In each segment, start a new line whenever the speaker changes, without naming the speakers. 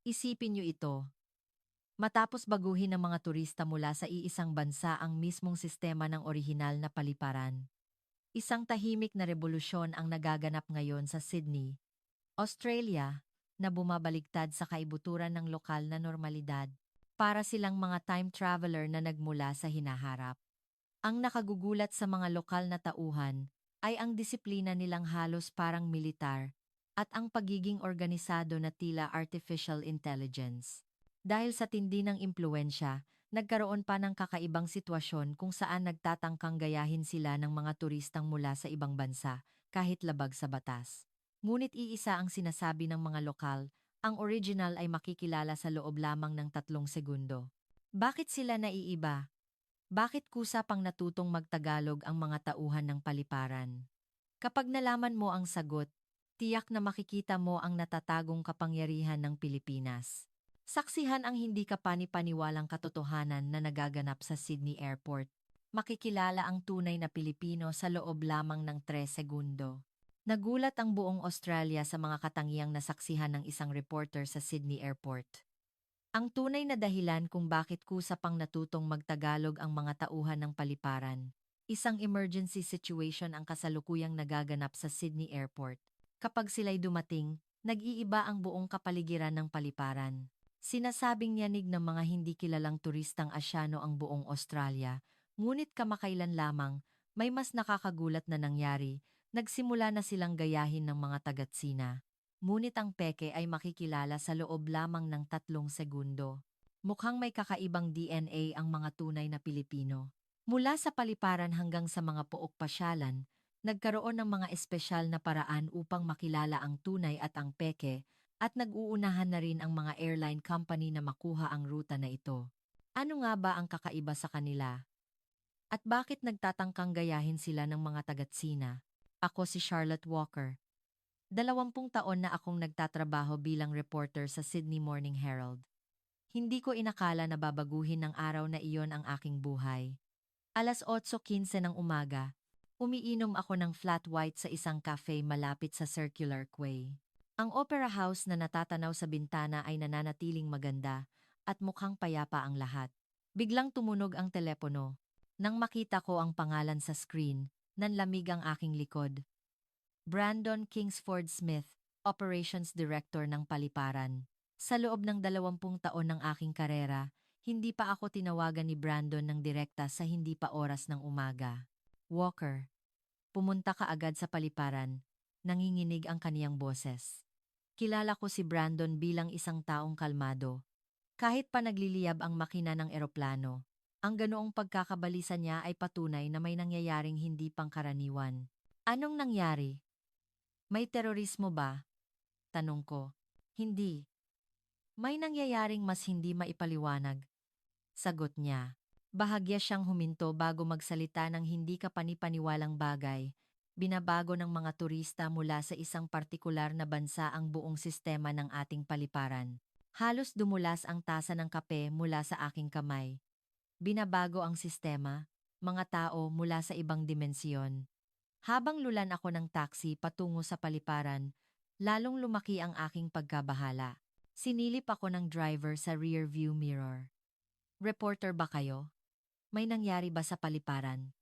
Isipin niyo ito. Matapos baguhin ng mga turista mula sa iisang bansa ang mismong sistema ng orihinal na paliparan. Isang tahimik na revolusyon ang nagaganap ngayon sa Sydney, Australia, na bumabaligtad sa kaibuturan ng lokal na normalidad. Para silang mga time traveler na nagmula sa hinaharap. Ang nakagugulat sa mga lokal na tauhan ay ang disiplina nilang halos parang militar at ang pagiging organisado na tila artificial intelligence. Dahil sa tindi ng impluensya, nagkaroon pa ng kakaibang sitwasyon kung saan nagtatangkang gayahin sila ng mga turistang mula sa ibang bansa kahit labag sa batas. Ngunit iisa ang sinasabi ng mga lokal, ang original ay makikilala sa loob lamang ng 3 segundo. Bakit sila naiiba? Bakit kusa pang natutong magtagalog ang mga tauhan ng paliparan? Kapag nalaman mo ang sagot, tiyak na makikita mo ang natatagong kapangyarihan ng Pilipinas. Saksihan ang hindi kapani-paniwalang katotohanan na nagaganap sa Sydney Airport. Makikilala ang tunay na Pilipino sa loob lamang ng 3 segundo. Nagulat ang buong Australia sa mga katangiang nasaksihan ng isang reporter sa Sydney Airport. Ang tunay na dahilan kung bakit kusa pang natutong magtagalog ang mga tauhan ng paliparan. Isang emergency situation ang kasalukuyang nagaganap sa Sydney Airport. Kapag sila'y dumating, nag-iiba ang buong kapaligiran ng paliparan. Sinasabing yanig ng mga hindi kilalang turistang Asyano ang buong Australia, ngunit kamakailan lamang, may mas nakakagulat na nangyari, nagsimula na silang gayahin ng mga tagatsina. Ngunit ang peke ay makikilala sa loob lamang ng 3 segundo. Mukhang may kakaibang DNA ang mga tunay na Pilipino. Mula sa paliparan hanggang sa mga pook pasyalan, nagkaroon ng mga espesyal na paraan upang makilala ang tunay at ang peke, at nag-uunahan na rin ang mga airline company na makuha ang ruta na ito. Ano nga ba ang kakaiba sa kanila? At bakit nagtatangkang gayahin sila ng mga tagatsina? Ako si Charlotte Walker. 20 taon na akong nagtatrabaho bilang reporter sa Sydney Morning Herald. Hindi ko inakala na babaguhin ng araw na iyon ang aking buhay. 8:15 ng umaga, umiinom ako ng flat white sa isang cafe malapit sa Circular Quay. Ang opera house na natatanaw sa bintana ay nananatiling maganda at mukhang payapa ang lahat. Biglang tumunog ang telepono. Nang makita ko ang pangalan sa screen, nanlamig ang aking likod. Brandon Kingsford Smith, Operations Director ng Paliparan. Sa loob ng 20 taon ng aking karera, hindi pa ako tinawagan ni Brandon ng direkta sa hindi pa oras ng umaga. Walker, pumunta ka agad sa Paliparan. Nanginginig ang kaniyang boses. Kilala ko si Brandon bilang isang taong kalmado. Kahit pa nagliliyab ang makina ng eroplano, ang ganoong pagkakabalisa niya ay patunay na may nangyayaring hindi pangkaraniwan. Anong nangyari? May terorismo ba? Tanong ko. Hindi. May nangyayaring mas hindi maipaliwanag. Sagot niya. Bahagya siyang huminto bago magsalita ng hindi kapanipaniwalang bagay. Binabago ng mga turista mula sa isang partikular na bansa ang buong sistema ng ating paliparan. Halos dumulas ang tasa ng kape mula sa aking kamay. Binabago ang sistema, mga tao mula sa ibang dimensyon. Habang lulan ako ng taxi patungo sa paliparan, lalong lumaki ang aking pagkabahala. Sinilip ako ng driver sa rear view mirror. Reporter ba kayo? May nangyari ba sa paliparan?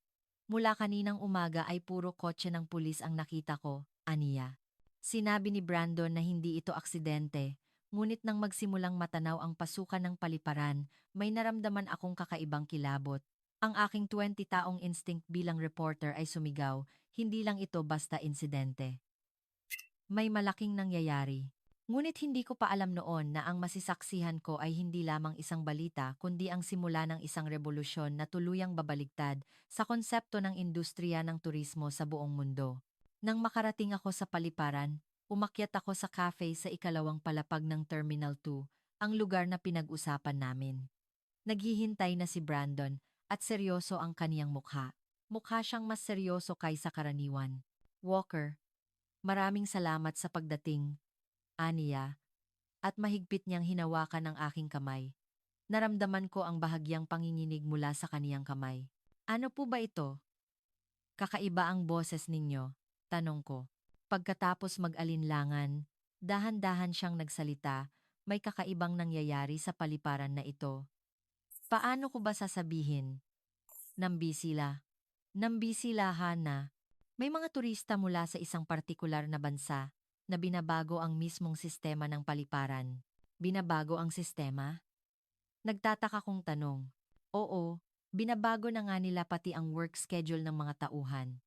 Mula kaninang umaga ay puro kotse ng pulis ang nakita ko, aniya. Sinabi ni Brandon na hindi ito aksidente, ngunit nang magsimulang matanaw ang pasukan ng paliparan, may naramdaman akong kakaibang kilabot. Ang aking 20 taong instinct bilang reporter ay sumigaw, hindi lang ito basta insidente. May malaking nangyayari. Ngunit hindi ko pa alam noon na ang masisaksihan ko ay hindi lamang isang balita kundi ang simula ng isang revolusyon na tuluyang babaligtad sa konsepto ng industriya ng turismo sa buong mundo. Nang makarating ako sa paliparan, umakyat ako sa cafe sa ikalawang palapag ng Terminal 2, ang lugar na pinag-usapan namin. Naghihintay na si Brandon at seryoso ang kaniyang mukha. Mukha siyang mas seryoso kaysa karaniwan. Walker, maraming salamat sa pagdating, aniya, at mahigpit niyang hinawakan ang aking kamay. Naramdaman ko ang bahagyang panginginig mula sa kaniyang kamay. Ano po ba ito? Kakaiba ang boses ninyo, tanong ko. Pagkatapos mag-alinlangan, dahan-dahan siyang nagsalita, may kakaibang nangyayari sa paliparan na ito. Paano ko ba sasabihin? Nambisila. Nambisilahan na. May mga turista mula sa isang partikular na bansa na binabago ang mismong sistema ng paliparan. Binabago ang sistema? Nagtataka kong tanong. Oo, binabago na nga nila pati ang work schedule ng mga tauhan.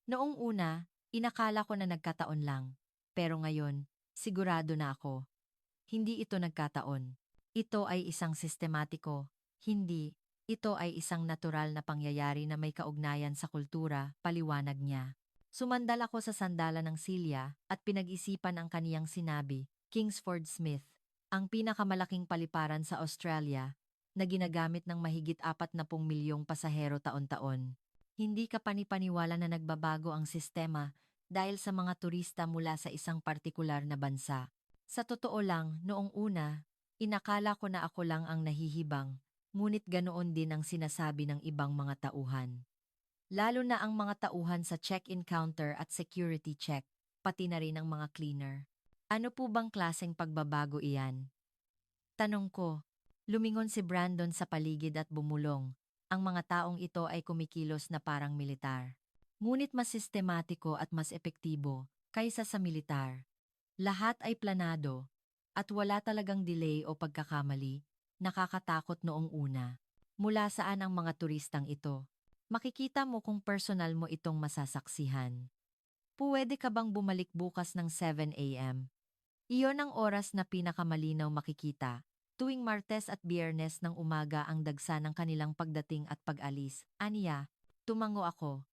Noong una, inakala ko na nagkataon lang. Pero ngayon, sigurado na ako. Hindi ito nagkataon. Ito ay isang sistematiko. Hindi, ito ay isang natural na pangyayari na may kaugnayan sa kultura, paliwanag niya. Sumandal ako sa sandala ng silya at pinag-isipan ang kaniyang sinabi, Kingsford Smith, ang pinakamalaking paliparan sa Australia, na ginagamit ng mahigit 40 milyong pasahero taon-taon. Hindi ka panipaniwala na nagbabago ang sistema dahil sa mga turista mula sa isang partikular na bansa. Sa totoo lang, noong una, inakala ko na ako lang ang nahihibang, ngunit ganoon din ang sinasabi ng ibang mga tauhan. Lalo na ang mga tauhan sa check-in counter at security check, pati na rin ang mga cleaner. Ano po bang klaseng pagbabago iyan? Tanong ko. Lumingon si Brandon sa paligid at bumulong. Ang mga taong ito ay kumikilos na parang militar. Ngunit mas sistematiko at mas epektibo kaysa sa militar. Lahat ay planado, at wala talagang delay o pagkakamali, nakakatakot noong una. Mula saan ang mga turistang ito? Makikita mo kung personal mo itong masasaksihan. Puwede ka bang bumalik bukas ng 7 a.m.? Iyon ang oras na pinakamalinaw makikita. Tuwing Martes at Biyernes ng umaga ang dagsa ng kanilang pagdating at pag-alis. Aniya, tumango ako.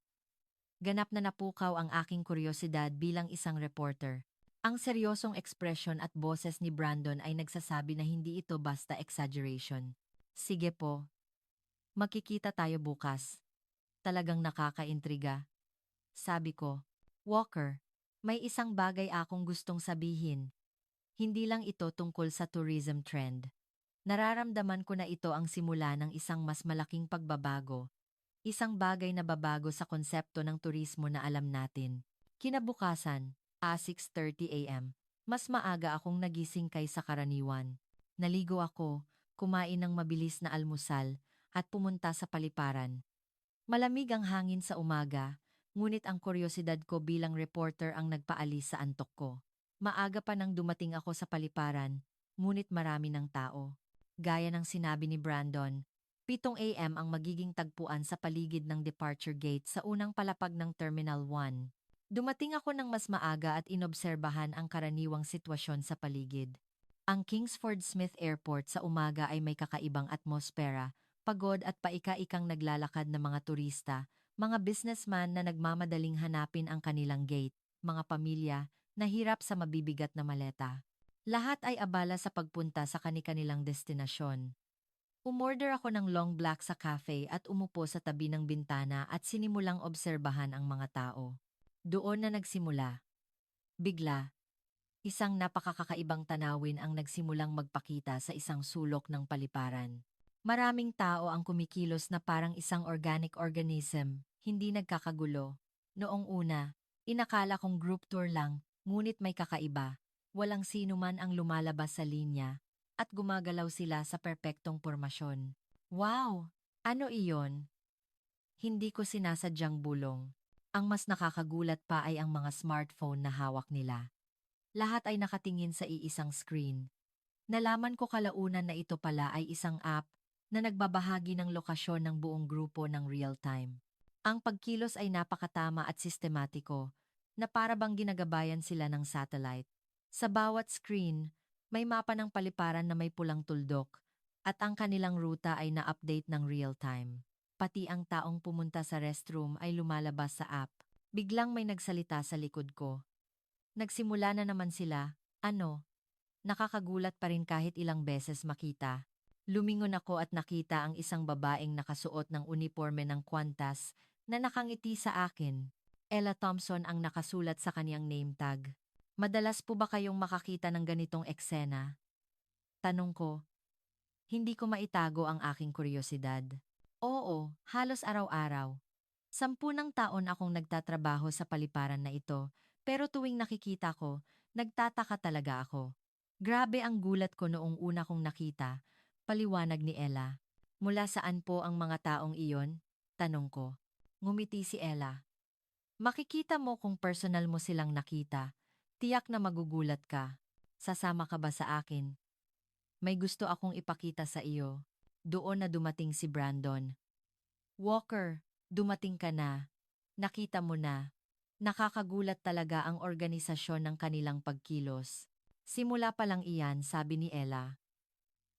Ganap na napukaw ang aking kuryosidad bilang isang reporter. Ang seryosong ekspresyon at boses ni Brandon ay nagsasabi na hindi ito basta exaggeration. Sige po. Makikita tayo bukas. Talagang nakakaintriga. Sabi ko, Walker, may isang bagay akong gustong sabihin. Hindi lang ito tungkol sa tourism trend. Nararamdaman ko na ito ang simula ng isang mas malaking pagbabago. Isang bagay na babago sa konsepto ng turismo na alam natin. Kinabukasan, 6:30 a.m., mas maaga akong nagising kaysa karaniwan. Naligo ako, kumain ng mabilis na almusal, at pumunta sa paliparan. Malamig ang hangin sa umaga, ngunit ang kuryosidad ko bilang reporter ang nagpaalis sa antok ko. Maaga pa nang dumating ako sa paliparan, ngunit marami ng tao. Gaya ng sinabi ni Brandon, 7 a.m. ang magiging tagpuan sa paligid ng departure gate sa unang palapag ng Terminal 1. Dumating ako ng mas maaga at inobserbahan ang karaniwang sitwasyon sa paligid. Ang Kingsford Smith Airport sa umaga ay may kakaibang atmosfera, pagod at paika-ikang naglalakad na mga turista, mga businessman na nagmamadaling hanapin ang kanilang gate, mga pamilya na hirap sa mabibigat na maleta. Lahat ay abala sa pagpunta sa kani-kanilang destinasyon. Umorder ako ng long black sa cafe at umupo sa tabi ng bintana at sinimulang obserbahan ang mga tao. Doon na nagsimula. Bigla, isang napakakakaibang tanawin ang nagsimulang magpakita sa isang sulok ng paliparan. Maraming tao ang kumikilos na parang isang organic organism, hindi nagkakagulo. Noong una, inakala kong group tour lang, ngunit may kakaiba. Walang sino man ang lumalabas sa linya, at gumagalaw sila sa perpektong pormasyon. Wow! Ano iyon? Hindi ko sinasadyang bulong. Ang mas nakakagulat pa ay ang mga smartphone na hawak nila. Lahat ay nakatingin sa iisang screen. Nalaman ko kalaunan na ito pala ay isang app na nagbabahagi ng lokasyon ng buong grupo ng real-time. Ang pagkilos ay napakatama at sistematiko, na para bang ginagabayan sila ng satellite. Sa bawat screen, may mapa ng paliparan na may pulang tuldok, at ang kanilang ruta ay na-update ng real-time. Pati ang taong pumunta sa restroom ay lumalabas sa app. Biglang may nagsalita sa likod ko. Nagsimula na naman sila, nakakagulat pa rin kahit ilang beses makita. Lumingon ako at nakita ang isang babaeng nakasuot ng uniforme ng Qantas na nakangiti sa akin. Ella Thompson ang nakasulat sa kaniyang name tag. Madalas po ba kayong makakita ng ganitong eksena? Tanong ko. Hindi ko maitago ang aking kuryosidad. Oo, halos araw-araw. 10 taon akong nagtatrabaho sa paliparan na ito, pero tuwing nakikita ko, nagtataka talaga ako. Grabe ang gulat ko noong una kong nakita, paliwanag ni Ella. Mula saan po ang mga taong iyon? Tanong ko. Ngumiti si Ella. Makikita mo kung personal mo silang nakita. Tiyak na magugulat ka. Sasama ka ba sa akin? May gusto akong ipakita sa iyo. Doon na dumating si Brandon. Walker, dumating ka na. Nakita mo na. Nakakagulat talaga ang organisasyon ng kanilang pagkilos. Simula pa lang iyan, sabi ni Ella.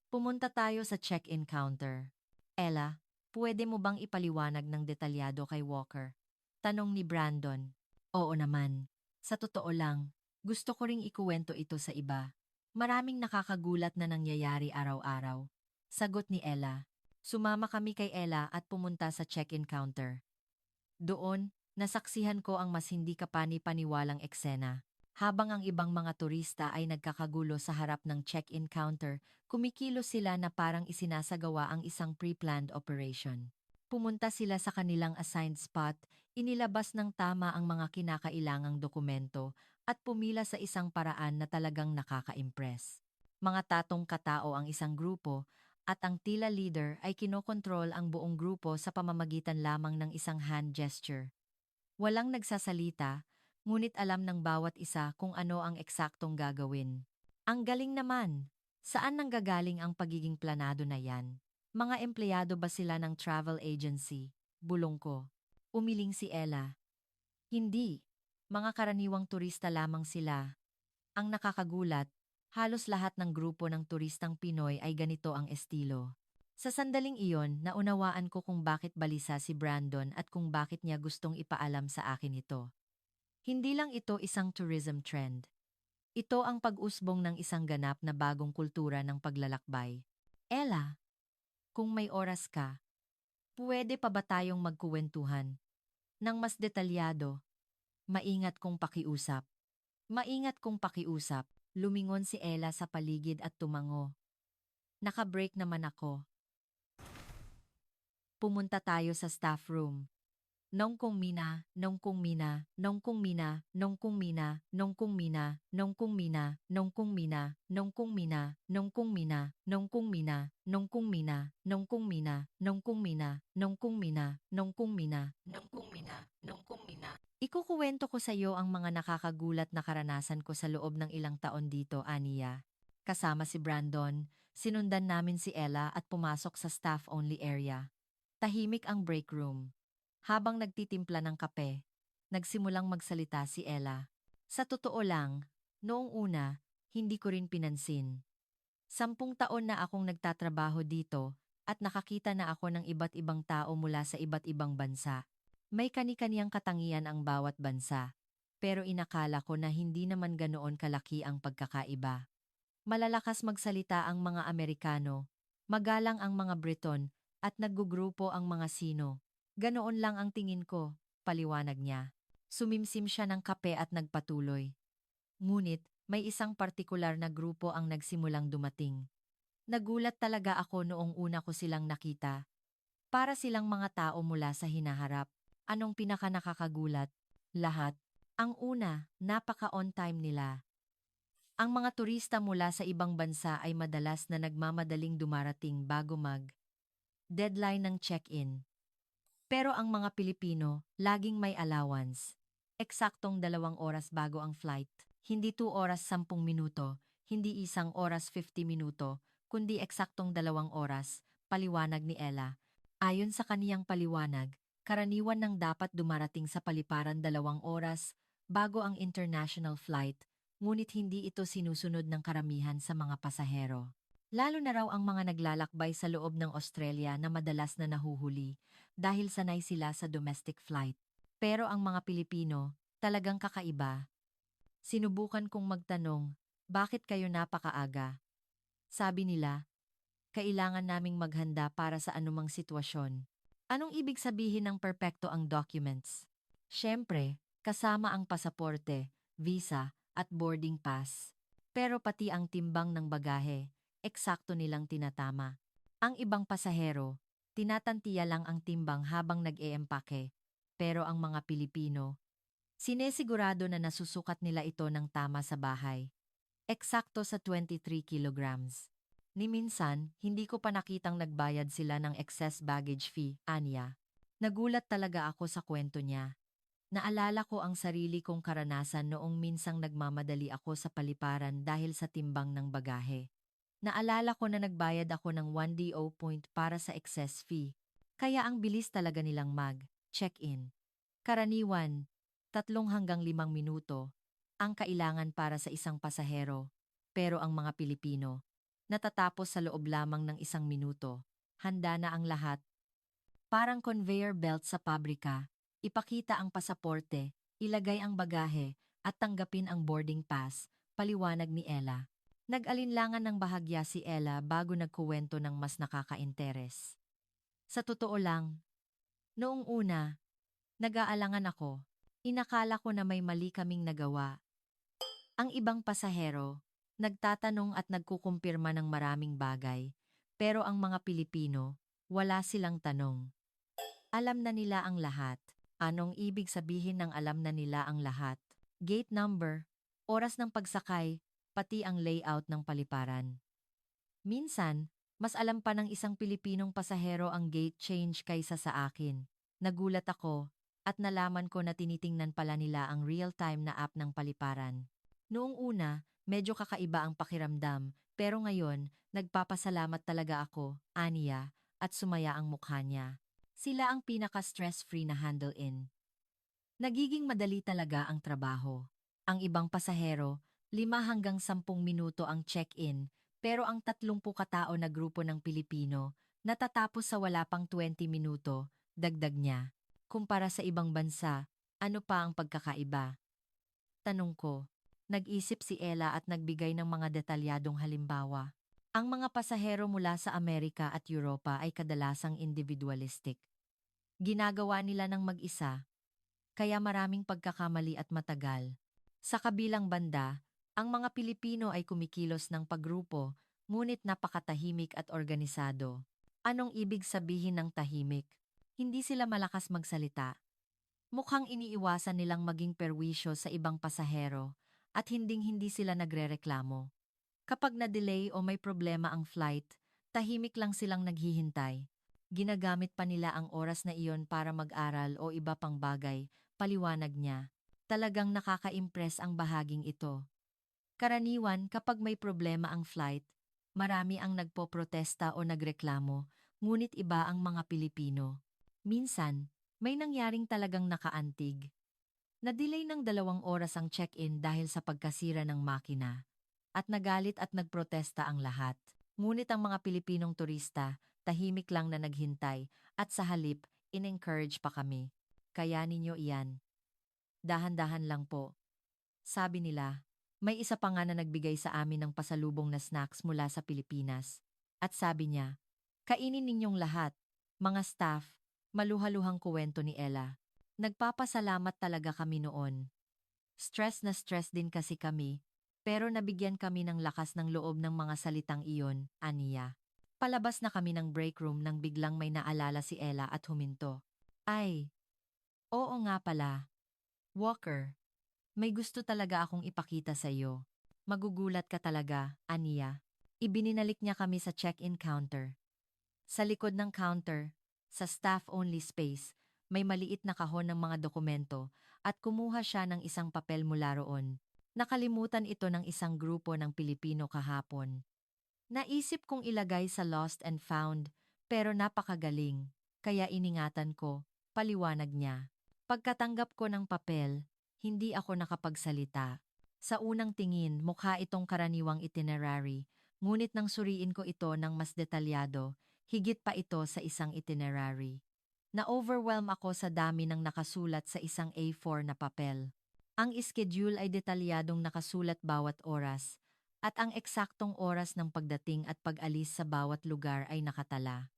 Pumunta tayo sa check-in counter. Ella, pwede mo bang ipaliwanag ng detalyado kay Walker? Tanong ni Brandon. Oo naman. Sa totoo lang, gusto ko ring ikuwento ito sa iba. Maraming nakakagulat na nangyayari araw-araw. Sagot ni Ella. Sumama kami kay Ella at pumunta sa check-in counter. Doon, nasaksihan ko ang mas hindi kapani-paniwalang eksena. Habang ang ibang mga turista ay nagkakagulo sa harap ng check-in counter, kumikilos sila na parang isinasagawa ang isang pre-planned operation. Pumunta sila sa kanilang assigned spot, inilabas ng tama ang mga kinakailangang dokumento, at pumila sa isang paraan na talagang nakaka-impress. Mga tatong katao ang isang grupo, at ang tila leader ay kinokontrol ang buong grupo sa pamamagitan lamang ng isang hand gesture. Walang nagsasalita, ngunit alam ng bawat isa kung ano ang eksaktong gagawin. Ang galing naman! Saan nanggagaling ang pagiging planado na yan? Mga empleyado ba sila ng travel agency? Bulong ko. Umiling si Ella. Hindi. Mga karaniwang turista lamang sila. Ang nakakagulat, halos lahat ng grupo ng turistang Pinoy ay ganito ang estilo. Sa sandaling iyon, naunawaan ko kung bakit balisa si Brandon at kung bakit niya gustong ipaalam sa akin ito. Hindi lang ito isang tourism trend. Ito ang pag-usbong ng isang ganap na bagong kultura ng paglalakbay. Ella, kung may oras ka, pwede pa ba tayong magkuwentuhan? Nang mas detalyado, maingat kong pakiusap. Maingat kong pakiusap, lumingon si Ella sa paligid at tumango. Naka-break naman ako. Pumunta tayo sa staff room. Nong kung mina, nong kung mina, nong kung mina, nong kung mina, nong kung mina, nong kung mina, nong kung mina, nong kung mina, nong kung mina, nong kung mina, nong kung mina, nong kung mina, nong kung mina, nong kung mina, nong kung mina, nong kung mina, nong kung mina. Ikukuwento ko sa iyo ang mga nakakagulat na karanasan ko sa loob ng ilang taon dito, Aniya. Kasama si Brandon, sinundan namin si Ella at pumasok sa staff-only area. Tahimik ang break room. Habang nagtitimpla ng kape, nagsimulang magsalita si Ella. Sa totoo lang, noong una, hindi ko rin pinansin. 10 taon na akong nagtatrabaho dito at nakakita na ako ng iba't ibang tao mula sa iba't ibang bansa. May kani-kaniyang katangian ang bawat bansa, pero inakala ko na hindi naman ganoon kalaki ang pagkakaiba. Malalakas magsalita ang mga Amerikano, magalang ang mga Briton, at naggugrupo ang mga Sino. Ganoon lang ang tingin ko, paliwanag niya. Sumimsim siya ng kape at nagpatuloy. Ngunit, may isang partikular na grupo ang nagsimulang dumating. Nagulat talaga ako noong una ko silang nakita. Para silang mga tao mula sa hinaharap. Anong pinakanakakagulat? Lahat. Ang una, napaka-on time nila. Ang mga turista mula sa ibang bansa ay madalas na nagmamadaling dumarating bago deadline ng check-in. Pero ang mga Pilipino, laging may allowance. Eksaktong 2 oras bago ang flight. Hindi 2 oras 10 minuto, hindi 1 oras 50 minuto, kundi eksaktong 2 oras, paliwanag ni Ella. Ayon sa kaniyang paliwanag, karaniwan ng dapat dumarating sa paliparan 2 oras bago ang international flight, ngunit hindi ito sinusunod ng karamihan sa mga pasahero. Lalo na raw ang mga naglalakbay sa loob ng Australia na madalas na nahuhuli dahil sanay sila sa domestic flight. Pero ang mga Pilipino, talagang kakaiba. Sinubukan kong magtanong, bakit kayo napakaaga? Sabi nila, kailangan naming maghanda para sa anumang sitwasyon. Anong ibig sabihin ng perpekto ang documents? Siyempre, kasama ang pasaporte, visa, at boarding pass. Pero pati ang timbang ng bagahe, eksakto nilang tinatama. Ang ibang pasahero, tinatantiya lang ang timbang habang nag-eempake. Pero ang mga Pilipino, sinesigurado na nasusukat nila ito ng tama sa bahay. Eksakto sa 23 kilograms. Ni minsan, hindi ko pa nakitang nagbayad sila ng excess baggage fee, anya. Nagulat talaga ako sa kwento niya. Naalala ko ang sarili kong karanasan noong minsang nagmamadali ako sa paliparan dahil sa timbang ng bagahe. Naalala ko na nagbayad ako ng 1DO point para sa excess fee. Kaya ang bilis talaga nilang mag-check-in. Karaniwan, 3 hanggang 5 minuto ang kailangan para sa isang pasahero. Pero ang mga Pilipino, natatapos sa loob lamang ng 1 minuto. Handa na ang lahat. Parang conveyor belt sa pabrika. Ipakita ang pasaporte, ilagay ang bagahe, at tanggapin ang boarding pass, paliwanag ni Ella. Nag-alinlangan ng bahagya si Ella bago nagkuwento ng mas nakaka-interes. Sa totoo lang, noong una, nag-aalangan ako. Inakala ko na may mali kaming nagawa. Ang ibang pasahero, nagtatanong at nagkukumpirma ng maraming bagay, pero ang mga Pilipino, wala silang tanong. Alam na nila ang lahat. Anong ibig sabihin ng alam na nila ang lahat? Gate number, oras ng pagsakay, pati ang layout ng paliparan. Minsan, mas alam pa ng isang Pilipinong pasahero ang gate change kaysa sa akin. Nagulat ako at nalaman ko na tinitingnan pala nila ang real-time na app ng paliparan. Noong una, medyo kakaiba ang pakiramdam, pero ngayon, nagpapasalamat talaga ako, aniya, at sumaya ang mukha niya. Sila ang pinaka-stress-free na handle-in. Nagiging madali talaga ang trabaho. Ang ibang pasahero, 5 hanggang 10 minuto ang check-in, pero ang 30 katao na grupo ng Pilipino, natatapos sa wala pang 20 minuto, dagdag niya. Kumpara sa ibang bansa, ano pa ang pagkakaiba? Tanong ko. Nag-isip si Ella at nagbigay ng mga detalyadong halimbawa. Ang mga pasahero mula sa Amerika at Europa ay kadalasang individualistic. Ginagawa nila ng mag-isa, kaya maraming pagkakamali at matagal. Sa kabilang banda, ang mga Pilipino ay kumikilos ng paggrupo, ngunit napakatahimik at organisado. Anong ibig sabihin ng tahimik? Hindi sila malakas magsalita. Mukhang iniiwasan nilang maging perwisyo sa ibang pasahero at hinding-hindi sila nagrereklamo. Kapag na-delay o may problema ang flight, tahimik lang silang naghihintay. Ginagamit pa nila ang oras na iyon para mag-aral o iba pang bagay, paliwanag niya. Talagang nakaka-impress ang bahaging ito. Karaniwan kapag may problema ang flight, marami ang nagpoprotesta o nagreklamo, ngunit iba ang mga Pilipino. Minsan, may nangyaring talagang nakaantig. Na-delay ng 2 oras ang check-in dahil sa pagkasira ng makina. At nagalit at nagprotesta ang lahat. Ngunit ang mga Pilipinong turista, tahimik lang na naghintay at sa halip, in-encourage pa kami. Kaya ninyo iyan. Dahan-dahan lang po. Sabi nila, may isa pa nga na nagbigay sa amin ng pasalubong na snacks mula sa Pilipinas. At sabi niya, kainin ninyong lahat, mga staff, maluhaluhang kuwento ni Ella. Nagpapasalamat talaga kami noon. Stress na stress din kasi kami, pero nabigyan kami ng lakas ng loob ng mga salitang iyon, aniya. Palabas na kami ng break room nang biglang may naalala si Ella at huminto. Ay, oo nga pala. Walker, may gusto talaga akong ipakita sa iyo. Magugulat ka talaga, aniya. Ibininalik niya kami sa check-in counter. Sa likod ng counter, sa staff-only space, may maliit na kahon ng mga dokumento at kumuha siya ng isang papel mula roon. Nakalimutan ito ng isang grupo ng Pilipino kahapon. Naisip kong ilagay sa lost and found, pero napakagaling, kaya iningatan ko, paliwanag niya. Pagkatanggap ko ng papel, hindi ako nakapagsalita. Sa unang tingin, mukha itong karaniwang itinerary, ngunit nang suriin ko ito ng mas detalyado, higit pa ito sa isang itinerary. Na-overwhelm ako sa dami ng nakasulat sa isang A4 na papel. Ang schedule ay detalyadong nakasulat bawat oras, at ang eksaktong oras ng pagdating at pag-alis sa bawat lugar ay nakatala.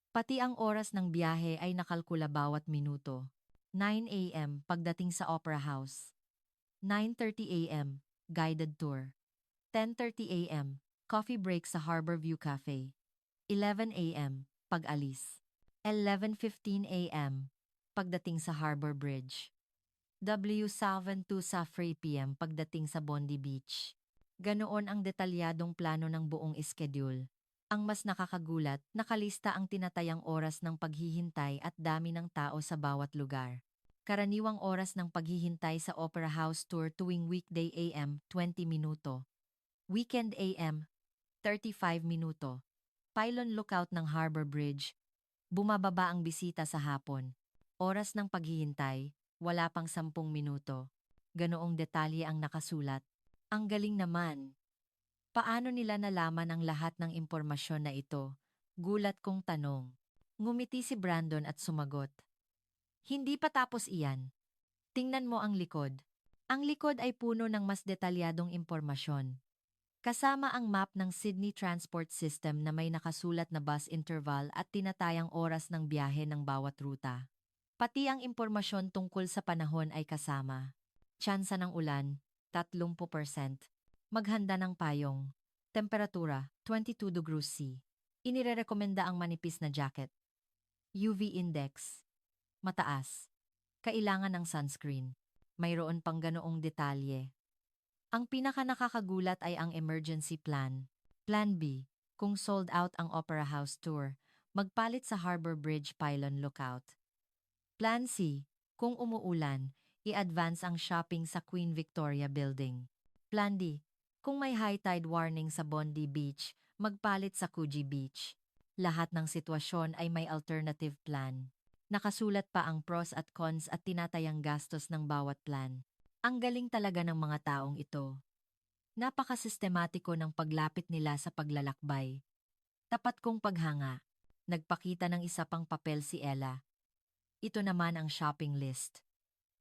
Pati ang oras ng biyahe ay nakalkula bawat minuto. 9 a.m. pagdating sa Opera House. 9:30 a.m. guided tour. 10:30 a.m. coffee break sa Harborview Cafe. 11 a.m. pag-alis. 11:15 a.m. pagdating sa Harbor Bridge. W7 to sa 3 p.m. pagdating sa Bondi Beach. Ganoon ang detalyadong plano ng buong schedule. Ang mas nakakagulat, nakalista ang tinatayang oras ng paghihintay at dami ng tao sa bawat lugar. Karaniwang oras ng paghihintay sa Opera House Tour tuwing weekday AM, 20 minuto. Weekend AM, 35 minuto. Pylon lookout ng Harbor Bridge. Bumababa ang bisita sa hapon. Oras ng paghihintay, wala pang 10 minuto. Ganoong detalye ang nakasulat. Ang galing naman. Paano nila nalaman ang lahat ng impormasyon na ito? Gulat kong tanong. Ngumiti si Brandon at sumagot. Hindi pa tapos iyan. Tingnan mo ang likod. Ang likod ay puno ng mas detalyadong impormasyon. Kasama ang map ng Sydney Transport System na may nakasulat na bus interval at tinatayang oras ng biyahe ng bawat ruta. Pati ang impormasyon tungkol sa panahon ay kasama. Tsansa ng ulan, 30%. Maghanda ng payong. Temperatura, 22 degrees C. Inirerekomenda ang manipis na jacket. UV index, mataas. Kailangan ng sunscreen. Mayroon pang ganoong detalye. Ang pinaka-nakakagulat ay ang emergency plan. Plan B, kung sold out ang Opera House Tour, magpalit sa Harbor Bridge Pylon Lookout. Plan C, kung umuulan, i-advance ang shopping sa Queen Victoria Building. Plan D, kung may high tide warning sa Bondi Beach, magpalit sa Coogee Beach. Lahat ng sitwasyon ay may alternative plan. Nakasulat pa ang pros at cons at tinatayang gastos ng bawat plan. Ang galing talaga ng mga taong ito. Napakasistematiko ng paglapit nila sa paglalakbay. Tapat kong paghanga. Nagpakita ng isa pang papel si Ella. Ito naman ang shopping list.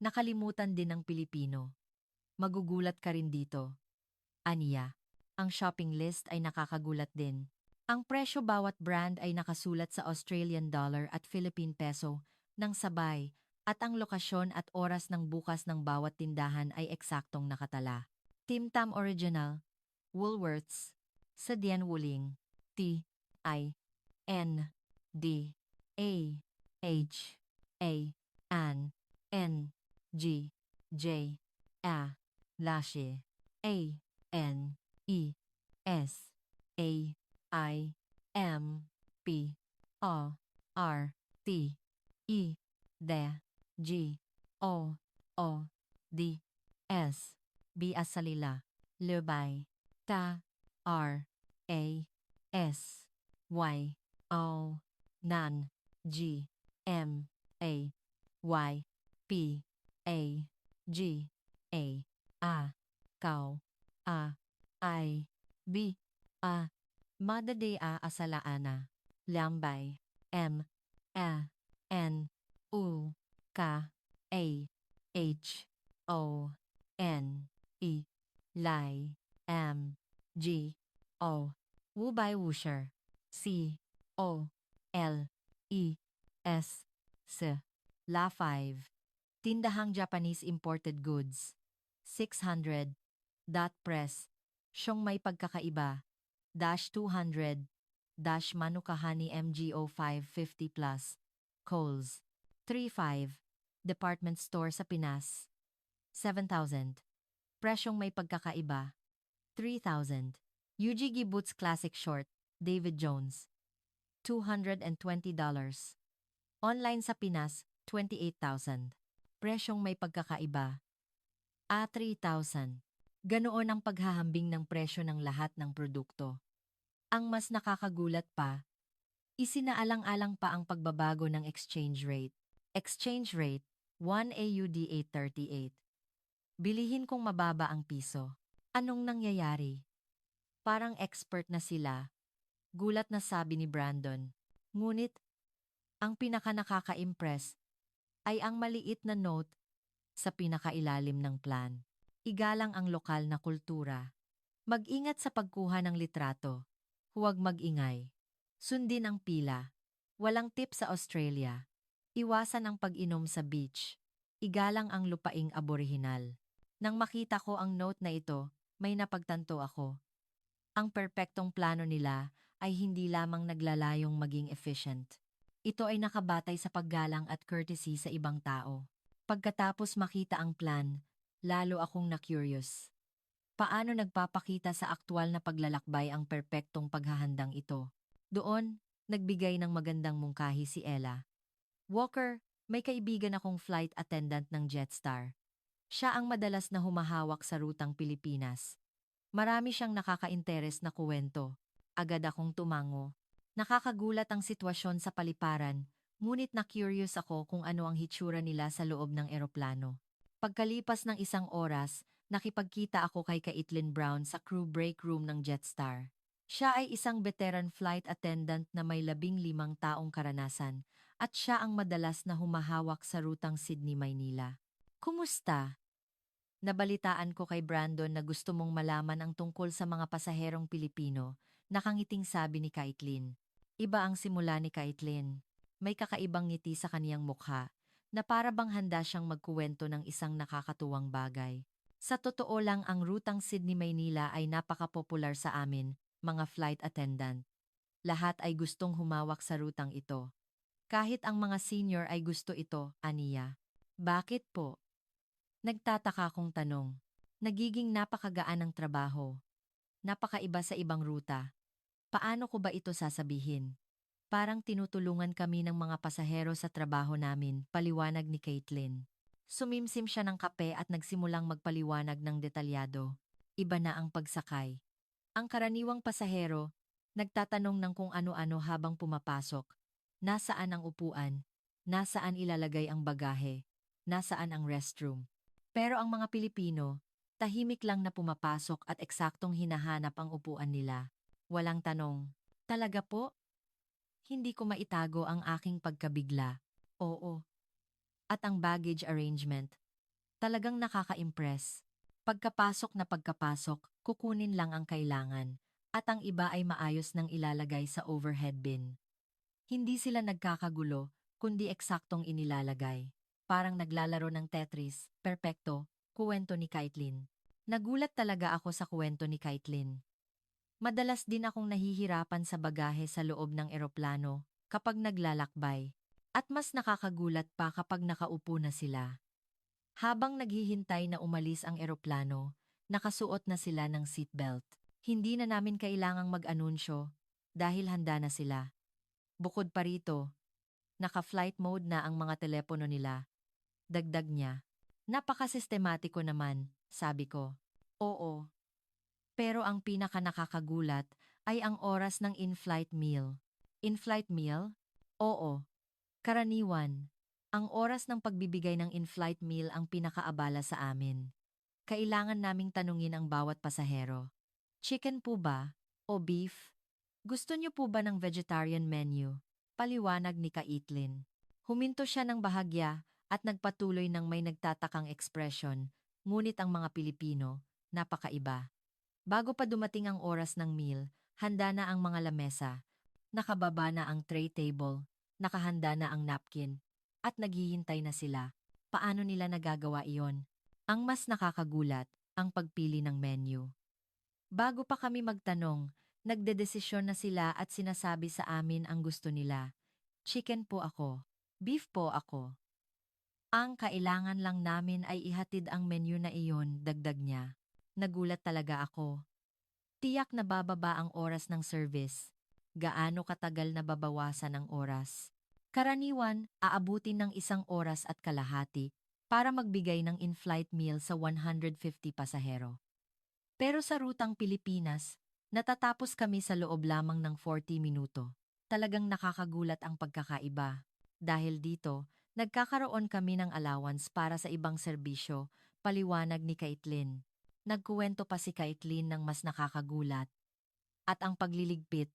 Nakalimutan din ng Pilipino. Magugulat ka rin dito. Aniya, ang shopping list ay nakakagulat din. Ang presyo bawat brand ay nakasulat sa Australian dollar at Philippine peso ng sabay at ang lokasyon at oras ng bukas ng bawat tindahan ay eksaktong nakatala. Tim Tam Original, Woolworths, Sadian Wuling, T, I, N, D, A, H, A, N, N, G, J, A, Lashe, A, N, E, S, A, I, M, P, O, R, T, E, D, G, O, O, D, S, B as salila, Lubay, Ta, R, A, S, Y, O, Nan, G, M, A, Y, P, A, G, A, Kau, A, I, B, A, Madade A asalaana, Lambay, M, A, N, U, K, A, H, O, N, E, Lai, M, G, O, Wubay Wusher, C, O, L, E, S, S, La 5. Tindahang Japanese imported goods. 600. Press. Siyong may pagkakaiba. -200. Manukahani MGO 550 plus. Kohl's. 35. Department store sa Pinas. 7,000. Presyong may pagkakaiba. 3,000. UGG Boots Classic Short, David Jones. $220. Online sa Pinas, 28,000. Presyong may pagkakaiba. 3,000. Ganoon ang paghahambing ng presyo ng lahat ng produkto. Ang mas nakakagulat pa, isinaalang-alang pa ang pagbabago ng exchange rate. Exchange rate, 1 AUD 838. Bilihin kong mababa ang piso. Anong nangyayari? Parang expert na sila. Gulat na sabi ni Brandon. Ngunit, ang pinaka-nakaka-impress ay ang maliit na note sa pinakailalim ng plan. Igalang ang lokal na kultura. Mag-ingat sa pagkuha ng litrato. Huwag mag-ingay. Sundin ang pila. Walang tip sa Australia. Iwasan ang pag-inom sa beach. Igalang ang lupaing aborihinal. Nang makita ko ang note na ito, may napagtanto ako. Ang perpektong plano nila ay hindi lamang naglalayong maging efficient. Ito ay nakabatay sa paggalang at courtesy sa ibang tao. Pagkatapos makita ang plan, lalo akong na-curious. Paano nagpapakita sa aktwal na paglalakbay ang perpektong paghahandang ito? Doon, nagbigay ng magandang mungkahi si Ella. Walker, may kaibigan akong flight attendant ng Jetstar. Siya ang madalas na humahawak sa rutang Pilipinas. Marami siyang nakaka-interes na kuwento. Agad akong tumango. Nakakagulat ang sitwasyon sa paliparan, ngunit na-curious ako kung ano ang hitsura nila sa loob ng eroplano. Pagkalipas ng isang oras, nakipagkita ako kay Caitlin Brown sa crew break room ng Jetstar. Siya ay isang veteran flight attendant na may 15 taong karanasan at siya ang madalas na humahawak sa rutang Sydney-Maynila. Kumusta? Nabalitaan ko kay Brandon na gusto mong malaman ang tungkol sa mga pasaherong Pilipino, nakangiting sabi ni Caitlin. Iba ang simula ni Caitlin. May kakaibang ngiti sa kaniyang mukha, na para bang handa siyang magkuwento ng isang nakakatuwang bagay. Sa totoo lang ang rutang Sydney-Maynila ay napaka-popular sa amin, mga flight attendant. Lahat ay gustong humawak sa rutang ito. Kahit ang mga senior ay gusto ito, aniya. Bakit po? Nagtataka kong tanong. Nagiging napakagaan ng trabaho. Napakaiba sa ibang ruta. Paano ko ba ito sasabihin? Parang tinutulungan kami ng mga pasahero sa trabaho namin, paliwanag ni Caitlin. Sumimsim siya ng kape at nagsimulang magpaliwanag ng detalyado. Iba na ang pagsakay. Ang karaniwang pasahero, nagtatanong ng kung ano-ano habang pumapasok. Nasaan ang upuan? Nasaan ilalagay ang bagahe? Nasaan ang restroom? Pero ang mga Pilipino, tahimik lang na pumapasok at eksaktong hinahanap ang upuan nila. Walang tanong. Talaga po? Hindi ko maitago ang aking pagkabigla. Oo. At ang baggage arrangement. Talagang nakaka-impress. Pagkapasok, kukunin lang ang kailangan. At ang iba ay maayos nang ilalagay sa overhead bin. Hindi sila nagkakagulo, kundi eksaktong inilalagay. Parang naglalaro ng Tetris, perpekto, kuwento ni Caitlin. Nagulat talaga ako sa kuwento ni Caitlin. Madalas din akong nahihirapan sa bagahe sa loob ng eroplano kapag naglalakbay. At mas nakakagulat pa kapag nakaupo na sila. Habang naghihintay na umalis ang eroplano, nakasuot na sila ng seatbelt. Hindi na namin kailangang mag-anunsyo dahil handa na sila. Bukod pa rito, naka-flight mode na ang mga telepono nila. Dagdag niya. Napaka-sistematiko naman, sabi ko. Oo. Pero ang pinaka-nakakagulat ay ang oras ng in-flight meal. In-flight meal? Oo. Karaniwan. Ang oras ng pagbibigay ng in-flight meal ang pinakaabala sa amin. Kailangan naming tanungin ang bawat pasahero. Chicken po ba? O beef? Gusto niyo po ba ng vegetarian menu? Paliwanag ni Caitlin. Huminto siya ng bahagya at nagpatuloy ng may nagtatakang ekspresyon, ngunit ang mga Pilipino, napakaiba. Bago pa dumating ang oras ng meal, handa na ang mga lamesa. Nakababa na ang tray table, nakahanda na ang napkin, at naghihintay na sila. Paano nila nagagawa iyon? Ang mas nakakagulat, ang pagpili ng menu. Bago pa kami magtanong, nagdedesisyon na sila at sinasabi sa amin ang gusto nila. Chicken po ako. Beef po ako. Ang kailangan lang namin ay ihatid ang menu na iyon, dagdag niya. Nagulat talaga ako. Tiyak na bababa ang oras ng service. Gaano katagal na babawasan ang oras? Karaniwan, aabutin ng 1 oras at kalahati para magbigay ng in-flight meal sa 150 pasahero. Pero sa rutang Pilipinas, natatapos kami sa loob lamang ng 40 minuto. Talagang nakakagulat ang pagkakaiba. Dahil dito, nagkakaroon kami ng allowance para sa ibang serbisyo, paliwanag ni Caitlin. Nagkuwento pa si Caitlin ng mas nakakagulat. At ang pagliligpit,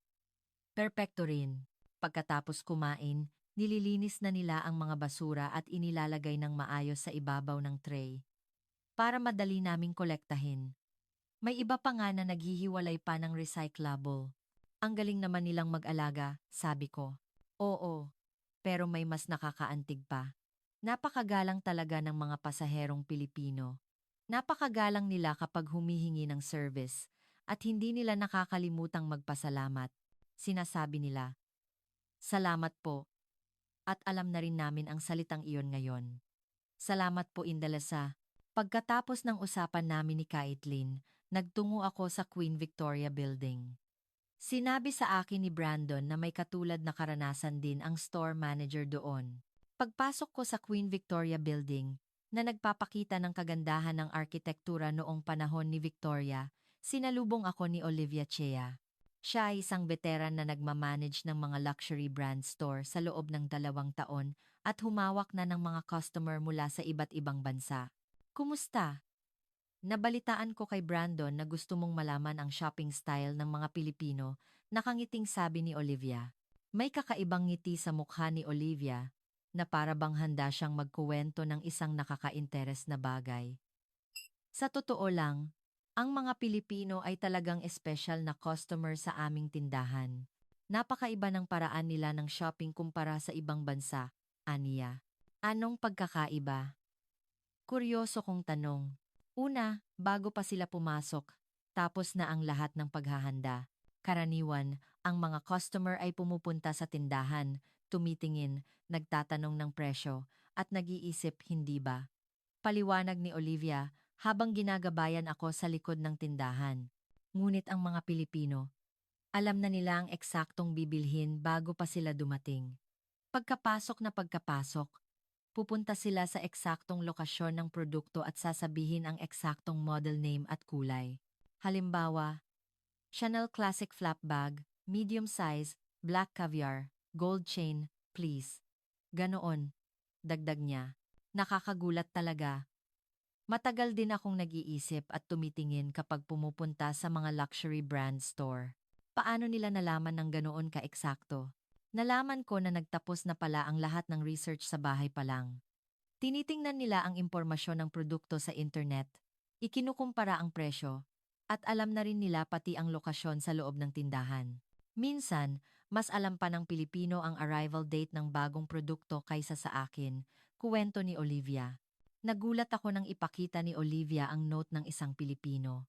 perpekto rin. Pagkatapos kumain, nililinis na nila ang mga basura at inilalagay ng maayos sa ibabaw ng tray. Para madali naming kolektahin. May iba pa nga na naghihiwalay pa ng recyclable. Ang galing naman nilang mag-alaga, sabi ko. Oo, pero may mas nakakaantig pa. Napakagalang talaga ng mga pasaherong Pilipino. Napakagalang nila kapag humihingi ng service at hindi nila nakakalimutang magpasalamat. Sinasabi nila, salamat po. At alam na rin namin ang salitang iyon ngayon. Salamat po Indalasa. Pagkatapos ng usapan namin ni Caitlin, Nagtungo ako sa Queen Victoria Building. Sinabi sa akin ni Brandon na may katulad na karanasan din ang store manager doon. Pagpasok ko sa Queen Victoria Building, na nagpapakita ng kagandahan ng arkitektura noong panahon ni Victoria, sinalubong ako ni Olivia Chea. Siya ay isang veteran na nagmamanage ng mga luxury brand store sa loob ng 2 taon at humawak na ng mga customer mula sa iba't ibang bansa. Kumusta? Nabalitaan ko kay Brandon na gusto mong malaman ang shopping style ng mga Pilipino, nakangiting sabi ni Olivia. May kakaibang ngiti sa mukha ni Olivia, na para bang handa siyang magkuwento ng isang nakaka-interes na bagay. Sa totoo lang, ang mga Pilipino ay talagang espesyal na customer sa aming tindahan. Napakaiba ng paraan nila ng shopping kumpara sa ibang bansa, aniya. Anong pagkakaiba? Kuryoso kong tanong. Una, bago pa sila pumasok, tapos na ang lahat ng paghahanda. Karaniwan, ang mga customer ay pumupunta sa tindahan, tumitingin, nagtatanong ng presyo, at nag-iisip, hindi ba? Paliwanag ni Olivia habang ginagabayan ako sa likod ng tindahan. Ngunit ang mga Pilipino, alam na nila ang eksaktong bibilhin bago pa sila dumating. Pagkapasok, pupunta sila sa eksaktong lokasyon ng produkto at sasabihin ang eksaktong model name at kulay. Halimbawa, Chanel Classic Flap Bag, medium size, black caviar, gold chain, please. Ganoon, dagdag niya. Nakakagulat talaga. Matagal din akong nag-iisip at tumitingin kapag pumupunta sa mga luxury brand store. Paano nila nalaman ng ganoon ka-eksakto? Nalaman ko na nagtapos na pala ang lahat ng research sa bahay pa lang. Tinitingnan nila ang impormasyon ng produkto sa internet, ikinukumpara ang presyo, at alam na rin nila pati ang lokasyon sa loob ng tindahan. Minsan, mas alam pa ng Pilipino ang arrival date ng bagong produkto kaysa sa akin, kuwento ni Olivia. Nagulat ako nang ipakita ni Olivia ang note ng isang Pilipino.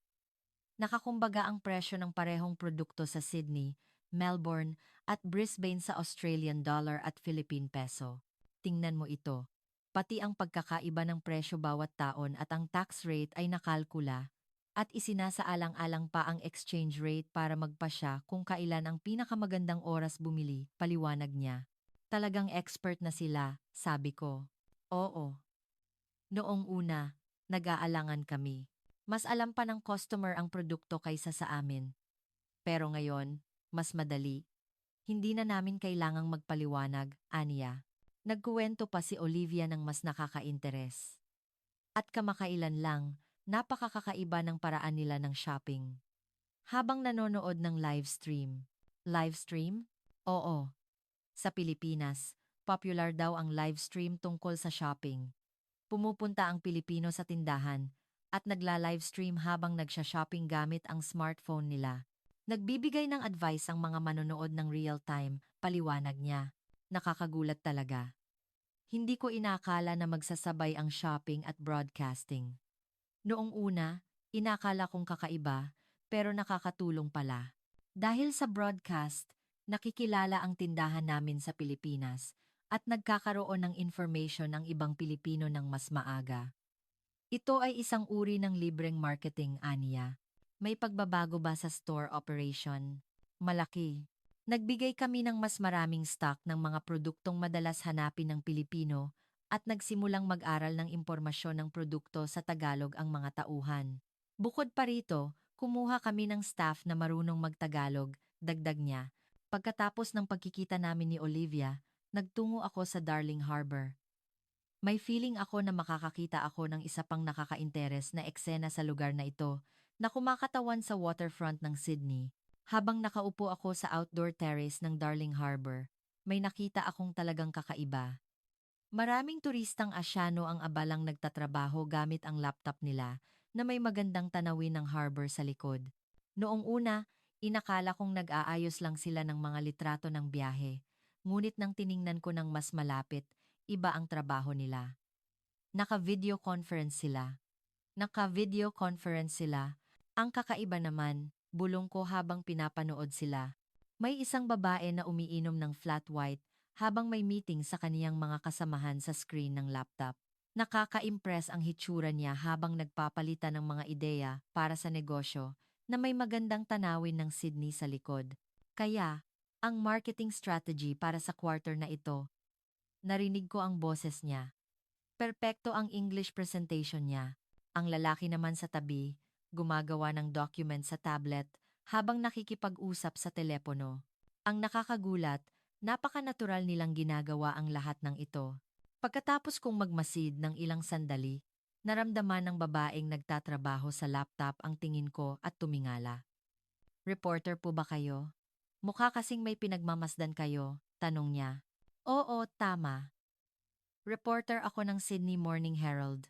Nakakumbaga ang presyo ng parehong produkto sa Sydney, Melbourne at Brisbane sa Australian dollar at Philippine peso. Tingnan mo ito. Pati ang pagkakaiba ng presyo bawat taon at ang tax rate ay nakalkula. At isinasaalang-alang pa ang exchange rate para magpasya kung kailan ang pinakamagandang oras bumili, paliwanag niya. Talagang expert na sila, sabi ko. Oo. Noong una, nag-aalangan kami. Mas alam pa ng customer ang produkto kaysa sa amin. Pero ngayon, mas madali. Hindi na namin kailangang magpaliwanag, aniya. Nagkuwento pa si Olivia ng mas nakaka-interes. At kamakailan lang, napakakakaiba ng paraan nila ng shopping. Habang nanonood ng live stream. Live stream? Oo. Sa Pilipinas, popular daw ang live stream tungkol sa shopping. Pumupunta ang Pilipino sa tindahan at nagla-livestream habang nagsha-shopping gamit ang smartphone nila. Nagbibigay ng advice ang mga manonood ng real-time, paliwanag niya. Nakakagulat talaga. Hindi ko inakala na magsasabay ang shopping at broadcasting. Noong una, inakala kong kakaiba, pero nakakatulong pala. Dahil sa broadcast, nakikilala ang tindahan namin sa Pilipinas at nagkakaroon ng information ang ibang Pilipino ng mas maaga. Ito ay isang uri ng libreng marketing, aniya. May pagbabago ba sa store operation? Malaki. Nagbigay kami ng mas maraming stock ng mga produktong madalas hanapin ng Pilipino at nagsimulang mag-aral ng impormasyon ng produkto sa Tagalog ang mga tauhan. Bukod pa rito, kumuha kami ng staff na marunong magtagalog, dagdag niya. Pagkatapos ng pagkikita namin ni Olivia, nagtungo ako sa Darling Harbor. May feeling ako na makakakita ako ng isa pang nakaka-interes na eksena sa lugar na ito na kumakatawan sa waterfront ng Sydney. Habang nakaupo ako sa outdoor terrace ng Darling Harbor, may nakita akong talagang kakaiba. Maraming turistang Asyano ang abalang nagtatrabaho gamit ang laptop nila na may magandang tanawin ng harbor sa likod. Noong una, inakala kong nag-aayos lang sila ng mga litrato ng biyahe. Ngunit nang tiningnan ko ng mas malapit, iba ang trabaho nila. Naka-video conference sila. Naka-video conference sila. Ang kakaiba naman, bulong ko habang pinapanood sila. May isang babae na umiinom ng flat white habang may meeting sa kaniyang mga kasamahan sa screen ng laptop. Nakaka-impress ang hitsura niya habang nagpapalitan ng mga ideya para sa negosyo na may magandang tanawin ng Sydney sa likod. Kaya, ang marketing strategy para sa quarter na ito, narinig ko ang boses niya. Perpekto ang English presentation niya. Ang lalaki naman sa tabi, gumagawa ng document sa tablet habang nakikipag-usap sa telepono. Ang nakakagulat, napaka-natural nilang ginagawa ang lahat ng ito. Pagkatapos kong magmasid ng ilang sandali, naramdaman ng babaeng nagtatrabaho sa laptop ang tingin ko at tumingala. Reporter po ba kayo? Mukha kasing may pinagmamasdan kayo, tanong niya. Oo, tama. Reporter ako ng Sydney Morning Herald.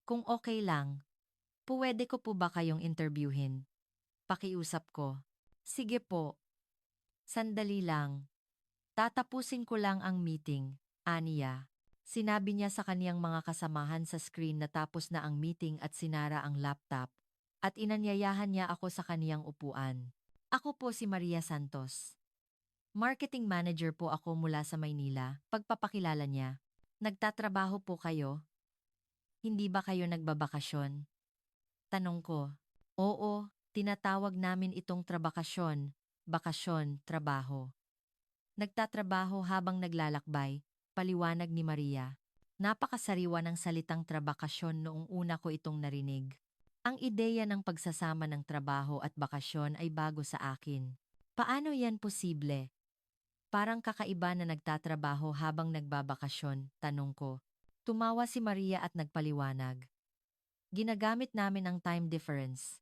Kung okay lang, puwede ko po ba kayong interviewin? Pakiusap ko. Sige po. Sandali lang. Tatapusin ko lang ang meeting, aniya. Sinabi niya sa kaniyang mga kasamahan sa screen na tapos na ang meeting at sinara ang laptop, at inanyayahan niya ako sa kaniyang upuan. Ako po si Maria Santos. Marketing manager po ako mula sa Maynila, pagpapakilala niya. Nagtatrabaho po kayo? Hindi ba kayo nagbabakasyon? Tanong ko. Oo, tinatawag namin itong trabakasyon, bakasyon, trabaho. Nagtatrabaho habang naglalakbay, paliwanag ni Maria. Napakasariwa ng salitang trabakasyon noong una ko itong narinig. Ang ideya ng pagsasama ng trabaho at bakasyon ay bago sa akin. Paano yan posible? Parang kakaiba na nagtatrabaho habang nagbabakasyon, tanong ko. Tumawa si Maria at nagpaliwanag. Ginagamit namin ang time difference.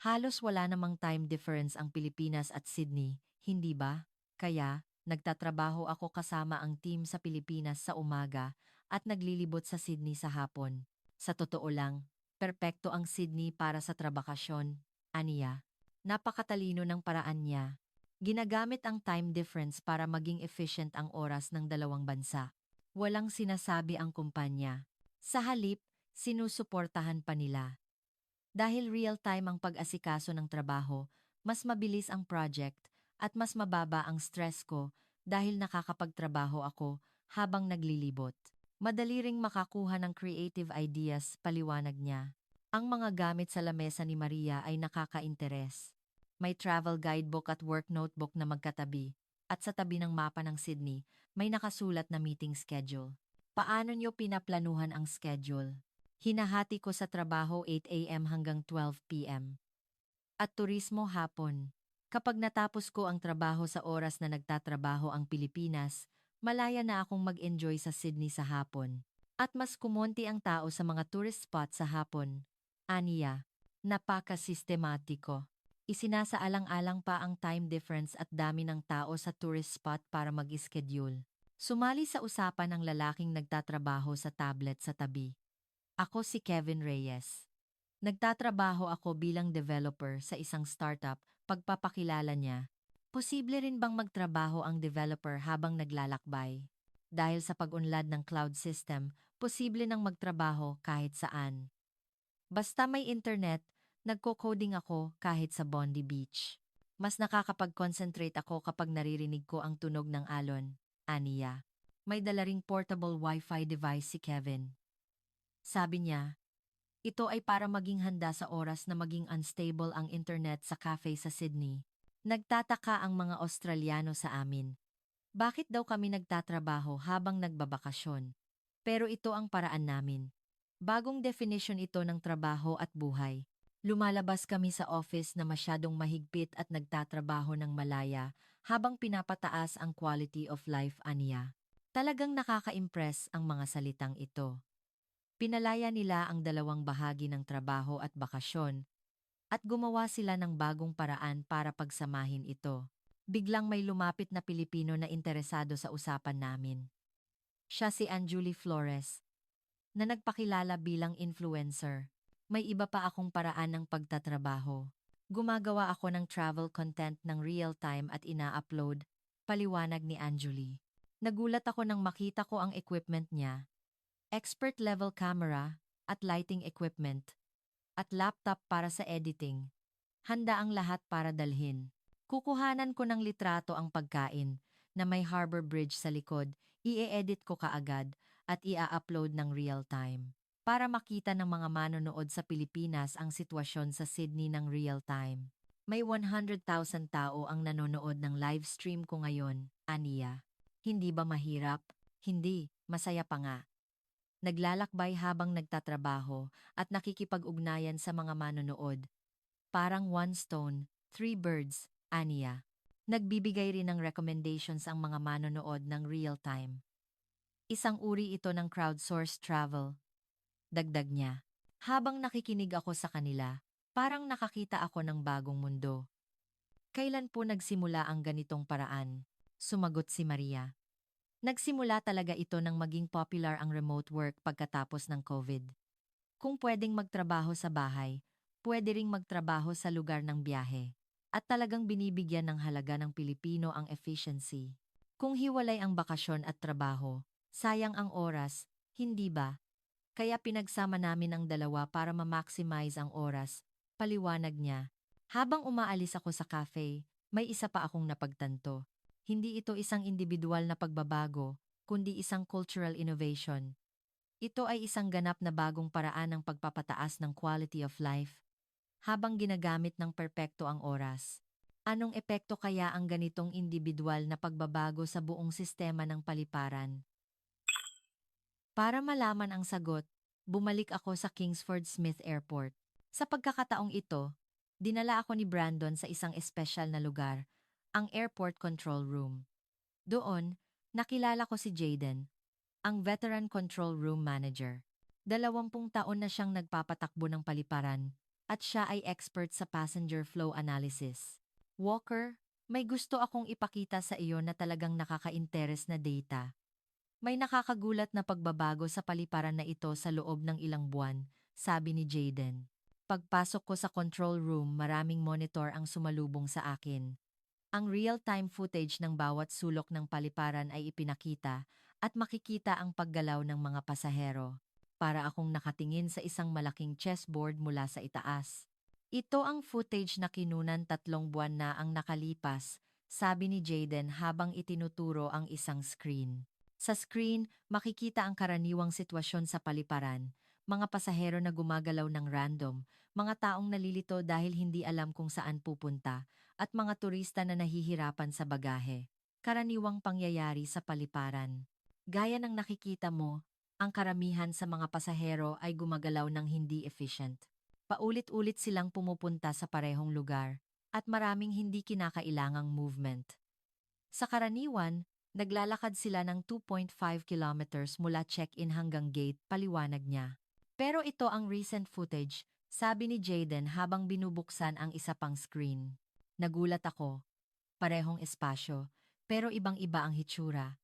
Halos wala namang time difference ang Pilipinas at Sydney, hindi ba? Kaya, nagtatrabaho ako kasama ang team sa Pilipinas sa umaga at naglilibot sa Sydney sa hapon. Sa totoo lang, perpekto ang Sydney para sa trabakasyon, aniya. Napakatalino ng paraan niya. Ginagamit ang time difference para maging efficient ang oras ng dalawang bansa. Walang sinasabi ang kumpanya. Sa halip, sinusuportahan pa nila. Dahil real-time ang pag-asikaso ng trabaho, mas mabilis ang project at mas mababa ang stress ko dahil nakakapagtrabaho ako habang naglilibot. Madali ring makakuha ng creative ideas, paliwanag niya. Ang mga gamit sa lamesa ni Maria ay nakaka-interes. May travel guidebook at work notebook na magkatabi, at sa tabi ng mapa ng Sydney, may nakasulat na meeting schedule. Paano niyo pinaplanuhan ang schedule? Hinahati ko sa trabaho 8 a.m. hanggang 12 p.m. At turismo hapon. Kapag natapos ko ang trabaho sa oras na nagtatrabaho ang Pilipinas, malaya na akong mag-enjoy sa Sydney sa hapon. At mas kumonti ang tao sa mga tourist spot sa hapon. Aniya, napaka-sistematiko. Isinasaalang-alang pa ang time difference at dami ng tao sa tourist spot para mag-schedule. Sumali sa usapan ang lalaking nagtatrabaho sa tablet sa tabi. Ako si Kevin Reyes. Nagtatrabaho ako bilang developer sa isang startup, pagpapakilala niya. Posible rin bang magtrabaho ang developer habang naglalakbay? Dahil sa pag-unlad ng cloud system, posible nang magtrabaho kahit saan. Basta may internet, nagko-coding ako kahit sa Bondi Beach. Mas nakakapag-concentrate ako kapag naririnig ko ang tunog ng alon, aniya. May dala ring portable Wi-Fi device si Kevin. Sabi niya, ito ay para maging handa sa oras na maging unstable ang internet sa cafe sa Sydney. Nagtataka ang mga Australiano sa amin. Bakit daw kami nagtatrabaho habang nagbabakasyon? Pero ito ang paraan namin. Bagong definition ito ng trabaho at buhay. Lumalabas kami sa office na masyadong mahigpit at nagtatrabaho ng malaya habang pinapataas ang quality of life aniya. Talagang nakaka-impress ang mga salitang ito. Pinalaya nila ang dalawang bahagi ng trabaho at bakasyon at gumawa sila ng bagong paraan para pagsamahin ito. Biglang may lumapit na Pilipino na interesado sa usapan namin. Siya si Anjuli Flores, na nagpakilala bilang influencer. May iba pa akong paraan ng pagtatrabaho. Gumagawa ako ng travel content ng real-time at ina-upload, paliwanag ni Anjuli. Nagulat ako nang makita ko ang equipment niya. Expert-level camera at lighting equipment at laptop para sa editing. Handa ang lahat para dalhin. Kukuhanan ko ng litrato ang pagkain na may harbor bridge sa likod, i-edit ko kaagad at ia-upload ng real-time. Para makita ng mga manonood sa Pilipinas ang sitwasyon sa Sydney ng real-time. May 100,000 tao ang nanonood ng live stream ko ngayon, aniya. Hindi ba mahirap? Hindi, masaya pa nga. Naglalakbay habang nagtatrabaho at nakikipag-ugnayan sa mga manonood. Parang one stone, three birds, aniya. Nagbibigay rin ng recommendations ang mga manonood ng real-time. Isang uri ito ng crowdsourced travel. Dagdag niya. Habang nakikinig ako sa kanila, parang nakakita ako ng bagong mundo. Kailan po nagsimula ang ganitong paraan? Sumagot si Maria. Nagsimula talaga ito nang maging popular ang remote work pagkatapos ng COVID. Kung pwedeng magtrabaho sa bahay, pwede ring magtrabaho sa lugar ng biyahe. At talagang binibigyan ng halaga ng Pilipino ang efficiency. Kung hiwalay ang bakasyon at trabaho, sayang ang oras, hindi ba? Kaya pinagsama namin ang dalawa para ma-maximize ang oras, paliwanag niya. Habang umaalis ako sa cafe, may isa pa akong napagtanto. Hindi ito isang individual na pagbabago, kundi isang cultural innovation. Ito ay isang ganap na bagong paraan ng pagpapataas ng quality of life habang ginagamit ng perpekto ang oras. Anong epekto kaya ang ganitong individual na pagbabago sa buong sistema ng paliparan? Para malaman ang sagot, bumalik ako sa Kingsford Smith Airport. Sa pagkakataong ito, dinala ako ni Brandon sa isang espesyal na lugar, ang Airport Control Room. Doon, nakilala ko si Jaden, ang Veteran Control Room Manager. 20 taon na siyang nagpapatakbo ng paliparan at siya ay expert sa passenger flow analysis. Walker, may gusto akong ipakita sa iyo na talagang nakaka-interes na data. May nakakagulat na pagbabago sa paliparan na ito sa loob ng ilang buwan, sabi ni Jaden. Pagpasok ko sa control room, maraming monitor ang sumalubong sa akin. Ang real-time footage ng bawat sulok ng paliparan ay ipinakita at makikita ang paggalaw ng mga pasahero. Para akong nakatingin sa isang malaking chessboard mula sa itaas. Ito ang footage na kinunan 3 buwan na ang nakalipas, sabi ni Jaden habang itinuturo ang isang screen. Sa screen, makikita ang karaniwang sitwasyon sa paliparan, mga pasahero na gumagalaw ng random, mga taong nalilito dahil hindi alam kung saan pupunta, at mga turista na nahihirapan sa bagahe. Karaniwang pangyayari sa paliparan. Gaya ng nakikita mo, ang karamihan sa mga pasahero ay gumagalaw ng hindi efficient. Paulit-ulit silang pumupunta sa parehong lugar, at maraming hindi kinakailangang movement. Sa karaniwan, naglalakad sila ng 2.5 kilometers mula check-in hanggang gate, paliwanag niya. Pero ito ang recent footage, sabi ni Jaden habang binubuksan ang isa pang screen. Nagulat ako. Parehong espasyo, pero ibang-iba ang hitsura.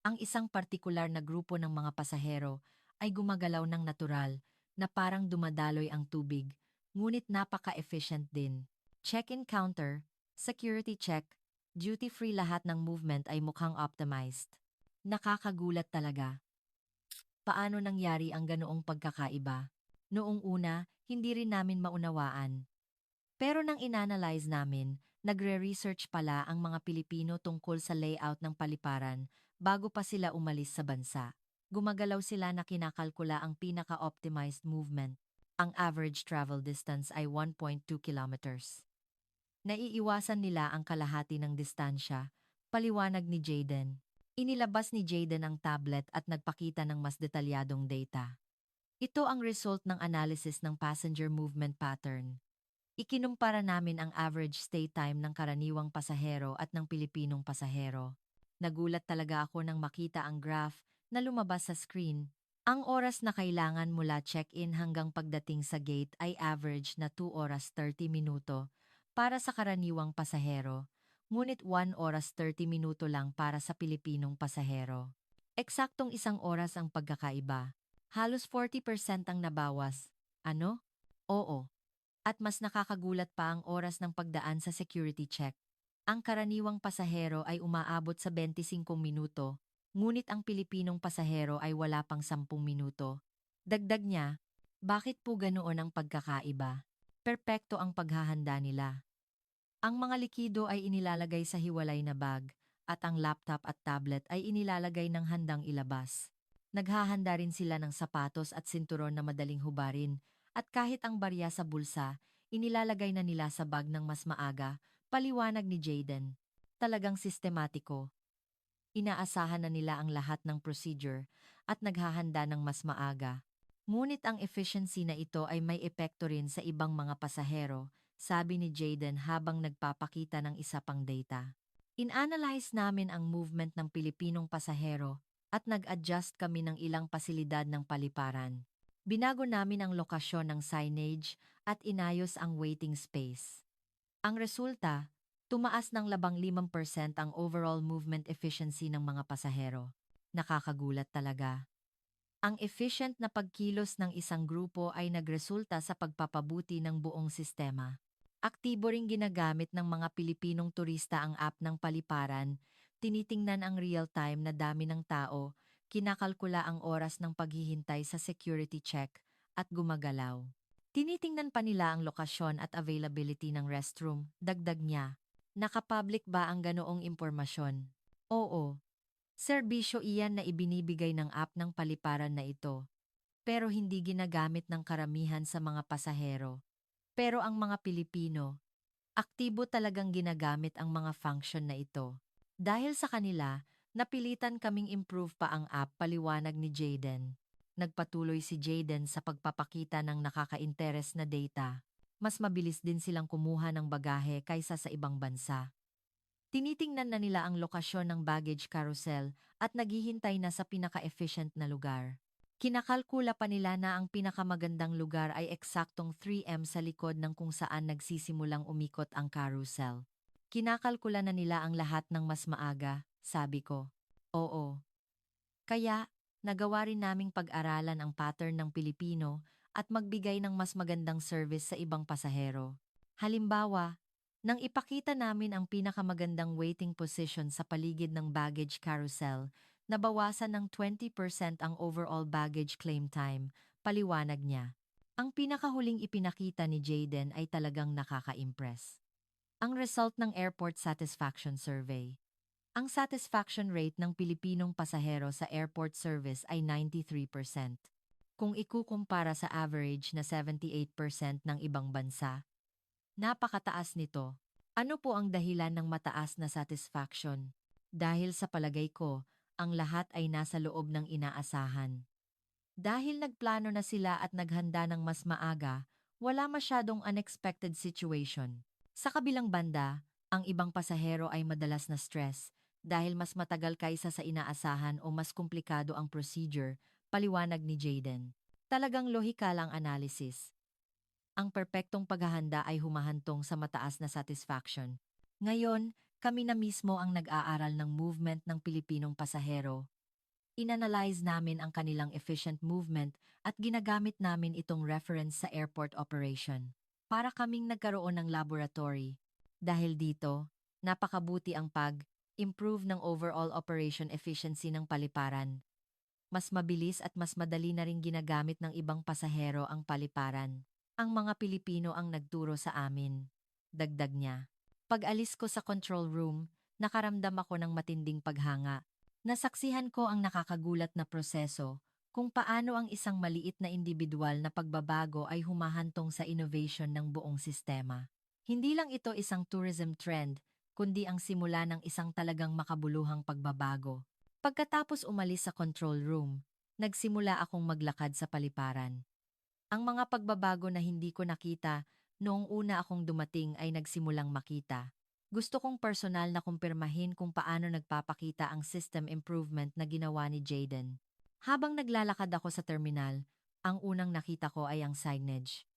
Ang isang partikular na grupo ng mga pasahero ay gumagalaw ng natural na parang dumadaloy ang tubig, ngunit napaka-efficient din. Check-in counter, security check, duty-free, lahat ng movement ay mukhang optimized. Nakakagulat talaga. Paano nangyari ang ganoong pagkakaiba? Noong una, hindi rin namin maunawaan. Pero nang inanalyze namin, nagre-research pala ang mga Pilipino tungkol sa layout ng paliparan bago pa sila umalis sa bansa. Gumagalaw sila na kinakalkula ang pinaka-optimized movement. Ang average travel distance ay 1.2 kilometers. Naiiwasan nila ang kalahati ng distansya, paliwanag ni Jaden. Inilabas ni Jaden ang tablet at nagpakita ng mas detalyadong data. Ito ang result ng analysis ng passenger movement pattern. Ikinumpara namin ang average stay time ng karaniwang pasahero at ng Pilipinong pasahero. Nagulat talaga ako nang makita ang graph na lumabas sa screen. Ang oras na kailangan mula check-in hanggang pagdating sa gate ay average na 2 oras 30 minuto para sa karaniwang pasahero, ngunit 1 oras 30 minuto lang para sa Pilipinong pasahero. Eksaktong 1 oras ang pagkakaiba. Halos 40% ang nabawas. Ano? Oo. At mas nakakagulat pa ang oras ng pagdaan sa security check. Ang karaniwang pasahero ay umaabot sa 25 minuto, ngunit ang Pilipinong pasahero ay wala pang 10 minuto. Dagdag niya, bakit po ganoon ang pagkakaiba? Perpekto ang paghahanda nila. Ang mga likido ay inilalagay sa hiwalay na bag, at ang laptop at tablet ay inilalagay ng handang ilabas. Naghahanda rin sila ng sapatos at sinturon na madaling hubarin, at kahit ang barya sa bulsa, inilalagay na nila sa bag ng mas maaga, paliwanag ni Jaden. Talagang sistematiko. Inaasahan na nila ang lahat ng procedure at naghahanda ng mas maaga. Ngunit ang efficiency na ito ay may epekto rin sa ibang mga pasahero, sabi ni Jaden habang nagpapakita ng isa pang data. In-analyze namin ang movement ng Pilipinong pasahero at nag-adjust kami ng ilang pasilidad ng paliparan. Binago namin ang lokasyon ng signage at inayos ang waiting space. Ang resulta, tumaas ng 15% ang overall movement efficiency ng mga pasahero. Nakakagulat talaga. Ang efficient na pagkilos ng isang grupo ay nagresulta sa pagpapabuti ng buong sistema. Aktibo ring ginagamit ng mga Pilipinong turista ang app ng paliparan, tinitingnan ang real-time na dami ng tao, kinakalkula ang oras ng paghihintay sa security check, at gumagalaw. Tinitingnan pa nila ang lokasyon at availability ng restroom, dagdag niya. Nakapublic ba ang ganoong impormasyon? Oo. Serbisyo iyan na ibinibigay ng app ng paliparan na ito, pero hindi ginagamit ng karamihan sa mga pasahero. Pero ang mga Pilipino, aktibo talagang ginagamit ang mga function na ito. Dahil sa kanila, napilitan kaming improve pa ang app, paliwanag ni Jaden. Nagpatuloy si Jaden sa pagpapakita ng nakaka-interes na data. Mas mabilis din silang kumuha ng bagahe kaysa sa ibang bansa. Tinitingnan na nila ang lokasyon ng baggage carousel at naghihintay na sa pinaka-efficient na lugar. Kinakalkula pa nila na ang pinakamagandang lugar ay eksaktong 3M sa likod ng kung saan nagsisimulang umikot ang carousel. Kinakalkula na nila ang lahat ng mas maaga, sabi ko. Oo. Kaya, nagawa rin naming pag-aralan ang pattern ng Pilipino at magbigay ng mas magandang service sa ibang pasahero. Halimbawa, nang ipakita namin ang pinakamagandang waiting position sa paligid ng baggage carousel, nabawasan ng 20% ang overall baggage claim time, paliwanag niya. Ang pinakahuling ipinakita ni Jaden ay talagang nakaka-impress. Ang result ng Airport Satisfaction Survey. Ang satisfaction rate ng Pilipinong pasahero sa airport service ay 93%. Kung ikukumpara sa average na 78% ng ibang bansa, napakataas nito. Ano po ang dahilan ng mataas na satisfaction? Dahil sa palagay ko, ang lahat ay nasa loob ng inaasahan. Dahil nagplano na sila at naghanda ng mas maaga, wala masyadong unexpected situation. Sa kabilang banda, ang ibang pasahero ay madalas na stress dahil mas matagal kaysa sa inaasahan o mas komplikado ang procedure, paliwanag ni Jaden. Talagang lohikal ang analysis. Ang perpektong paghahanda ay humahantong sa mataas na satisfaction. Ngayon, kami na mismo ang nag-aaral ng movement ng Pilipinong pasahero. Inanalyze namin ang kanilang efficient movement at ginagamit namin itong reference sa airport operation. Para kaming nagkaroon ng laboratory. Dahil dito, napakabuti ang pag-improve ng overall operation efficiency ng paliparan. Mas mabilis at mas madali na ring ginagamit ng ibang pasahero ang paliparan. Ang mga Pilipino ang nagturo sa amin. Dagdag niya. Pag-alis ko sa control room, nakaramdam ako ng matinding paghanga. Nasaksihan ko ang nakakagulat na proseso kung paano ang isang maliit na individual na pagbabago ay humahantong sa innovation ng buong sistema. Hindi lang ito isang tourism trend, kundi ang simula ng isang talagang makabuluhang pagbabago. Pagkatapos umalis sa control room, nagsimula akong maglakad sa paliparan. Ang mga pagbabago na hindi ko nakita noong una akong dumating ay nagsimulang makita. Gusto kong personal na kumpirmahin kung paano nagpapakita ang system improvement na ginawa ni Jaden. Habang naglalakad ako sa terminal, ang unang nakita ko ay ang signage.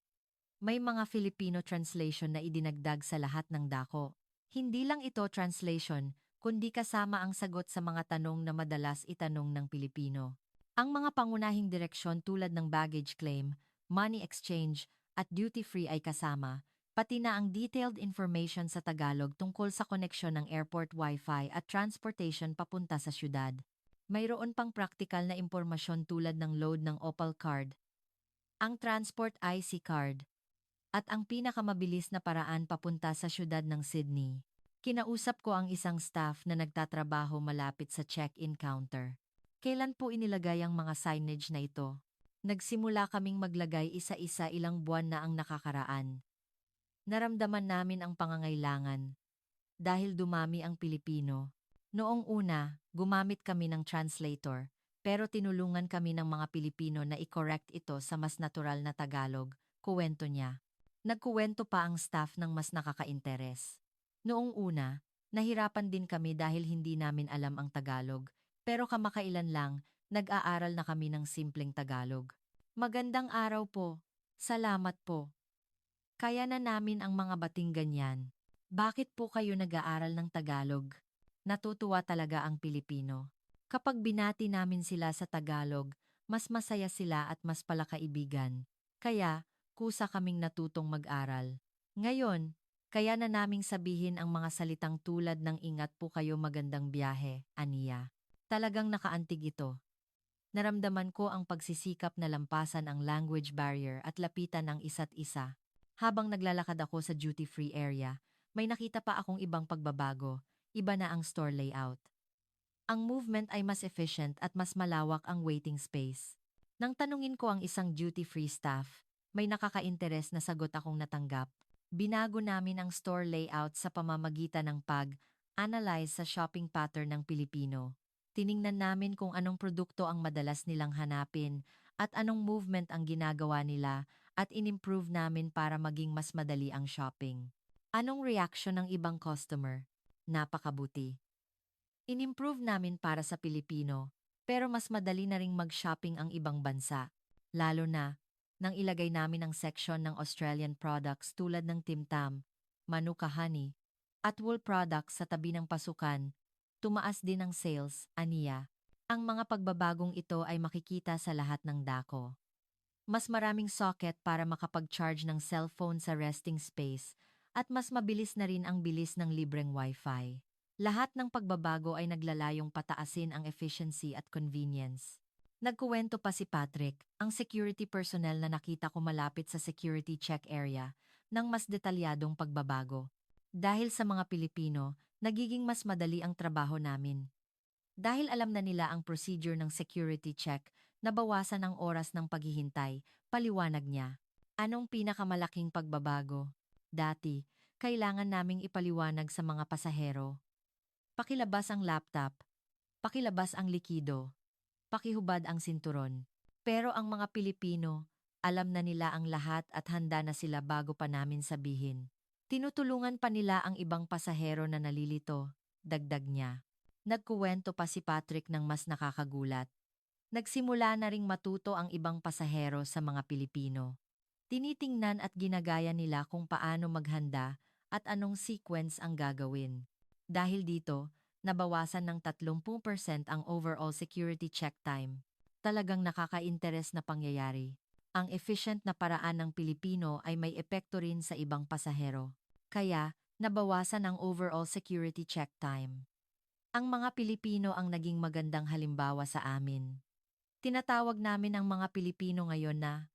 May mga Filipino translation na idinagdag sa lahat ng dako. Hindi lang ito translation, kundi kasama ang sagot sa mga tanong na madalas itanong ng Pilipino. Ang mga pangunahing direksyon tulad ng baggage claim, money exchange, at duty-free ay kasama, pati na ang detailed information sa Tagalog tungkol sa koneksyon ng airport wifi at transportation papunta sa syudad. Mayroon pang praktikal na impormasyon tulad ng load ng Opal card, ang transport IC card, at ang pinakamabilis na paraan papunta sa syudad ng Sydney. Kinausap ko ang isang staff na nagtatrabaho malapit sa check-in counter. Kailan po inilagay ang mga signage na ito? Nagsimula kaming maglagay isa-isa ilang buwan na ang nakakaraan. Naramdaman namin ang pangangailangan dahil dumami ang Pilipino. Noong una, gumamit kami ng translator, pero tinulungan kami ng mga Pilipino na i-correct ito sa mas natural na Tagalog, kuwento niya. Nagkuwento pa ang staff ng mas nakakainteres. Noong una, nahirapan din kami dahil hindi namin alam ang Tagalog, pero kamakailan lang, nag-aaral na kami ng simpleng Tagalog. Magandang araw po. Salamat po. Kaya na namin ang mga bating ganyan. Bakit po kayo nag-aaral ng Tagalog? Natutuwa talaga ang Pilipino. Kapag binati namin sila sa Tagalog, mas masaya sila at mas palakaibigan. Kaya, kusa kaming natutong mag-aral. Ngayon, kaya na naming sabihin ang mga salitang tulad ng ingat po kayo magandang biyahe, aniya. Talagang nakaantig ito. Naramdaman ko ang pagsisikap na lampasan ang language barrier at lapitan ang isa't isa. Habang naglalakad ako sa duty-free area, may nakita pa akong ibang pagbabago, iba na ang store layout. Ang movement ay mas efficient at mas malawak ang waiting space. Nang tanungin ko ang isang duty-free staff, may nakaka-interes na sagot akong natanggap. Binago namin ang store layout sa pamamagitan ng pag-analyze sa shopping pattern ng Pilipino. Tiningnan namin kung anong produkto ang madalas nilang hanapin at anong movement ang ginagawa nila at inimprove namin para maging mas madali ang shopping. Anong reaction ng ibang customer? Napakabuti. Inimprove namin para sa Pilipino, pero mas madali na ring mag-shopping ang ibang bansa. Lalo na, nang ilagay namin ang section ng Australian products tulad ng Tim Tam, Manuka Honey, at wool products sa tabi ng pasukan, tumaas din ang sales, aniya. Ang mga pagbabagong ito ay makikita sa lahat ng dako. Mas maraming socket para makapag-charge ng cellphone sa resting space at mas mabilis na rin ang bilis ng libreng Wi-Fi. Lahat ng pagbabago ay naglalayong pataasin ang efficiency at convenience. Nagkuwento pa si Patrick, ang security personnel na nakita ko malapit sa security check area, ng mas detalyadong pagbabago. Dahil sa mga Pilipino, nagiging mas madali ang trabaho namin. Dahil alam na nila ang procedure ng security check, nabawasan ang oras ng paghihintay, paliwanag niya. Anong pinakamalaking pagbabago? Dati, kailangan naming ipaliwanag sa mga pasahero. Pakilabas ang laptop, pakilabas ang likido, pakihubad ang sinturon. Pero ang mga Pilipino, alam na nila ang lahat at handa na sila bago pa namin sabihin. Tinutulungan pa nila ang ibang pasahero na nalilito, dagdag niya. Nagkuwento pa si Patrick ng mas nakakagulat. Nagsimula na ring matuto ang ibang pasahero sa mga Pilipino. Tinitingnan at ginagaya nila kung paano maghanda at anong sequence ang gagawin. Dahil dito, nabawasan ng 30% ang overall security check time. Talagang nakaka-interes na pangyayari. Ang efficient na paraan ng Pilipino ay may epekto rin sa ibang pasahero. Kaya, nabawasan ang overall security check time. Ang mga Pilipino ang naging magandang halimbawa sa amin. Tinatawag namin ang mga Pilipino ngayon na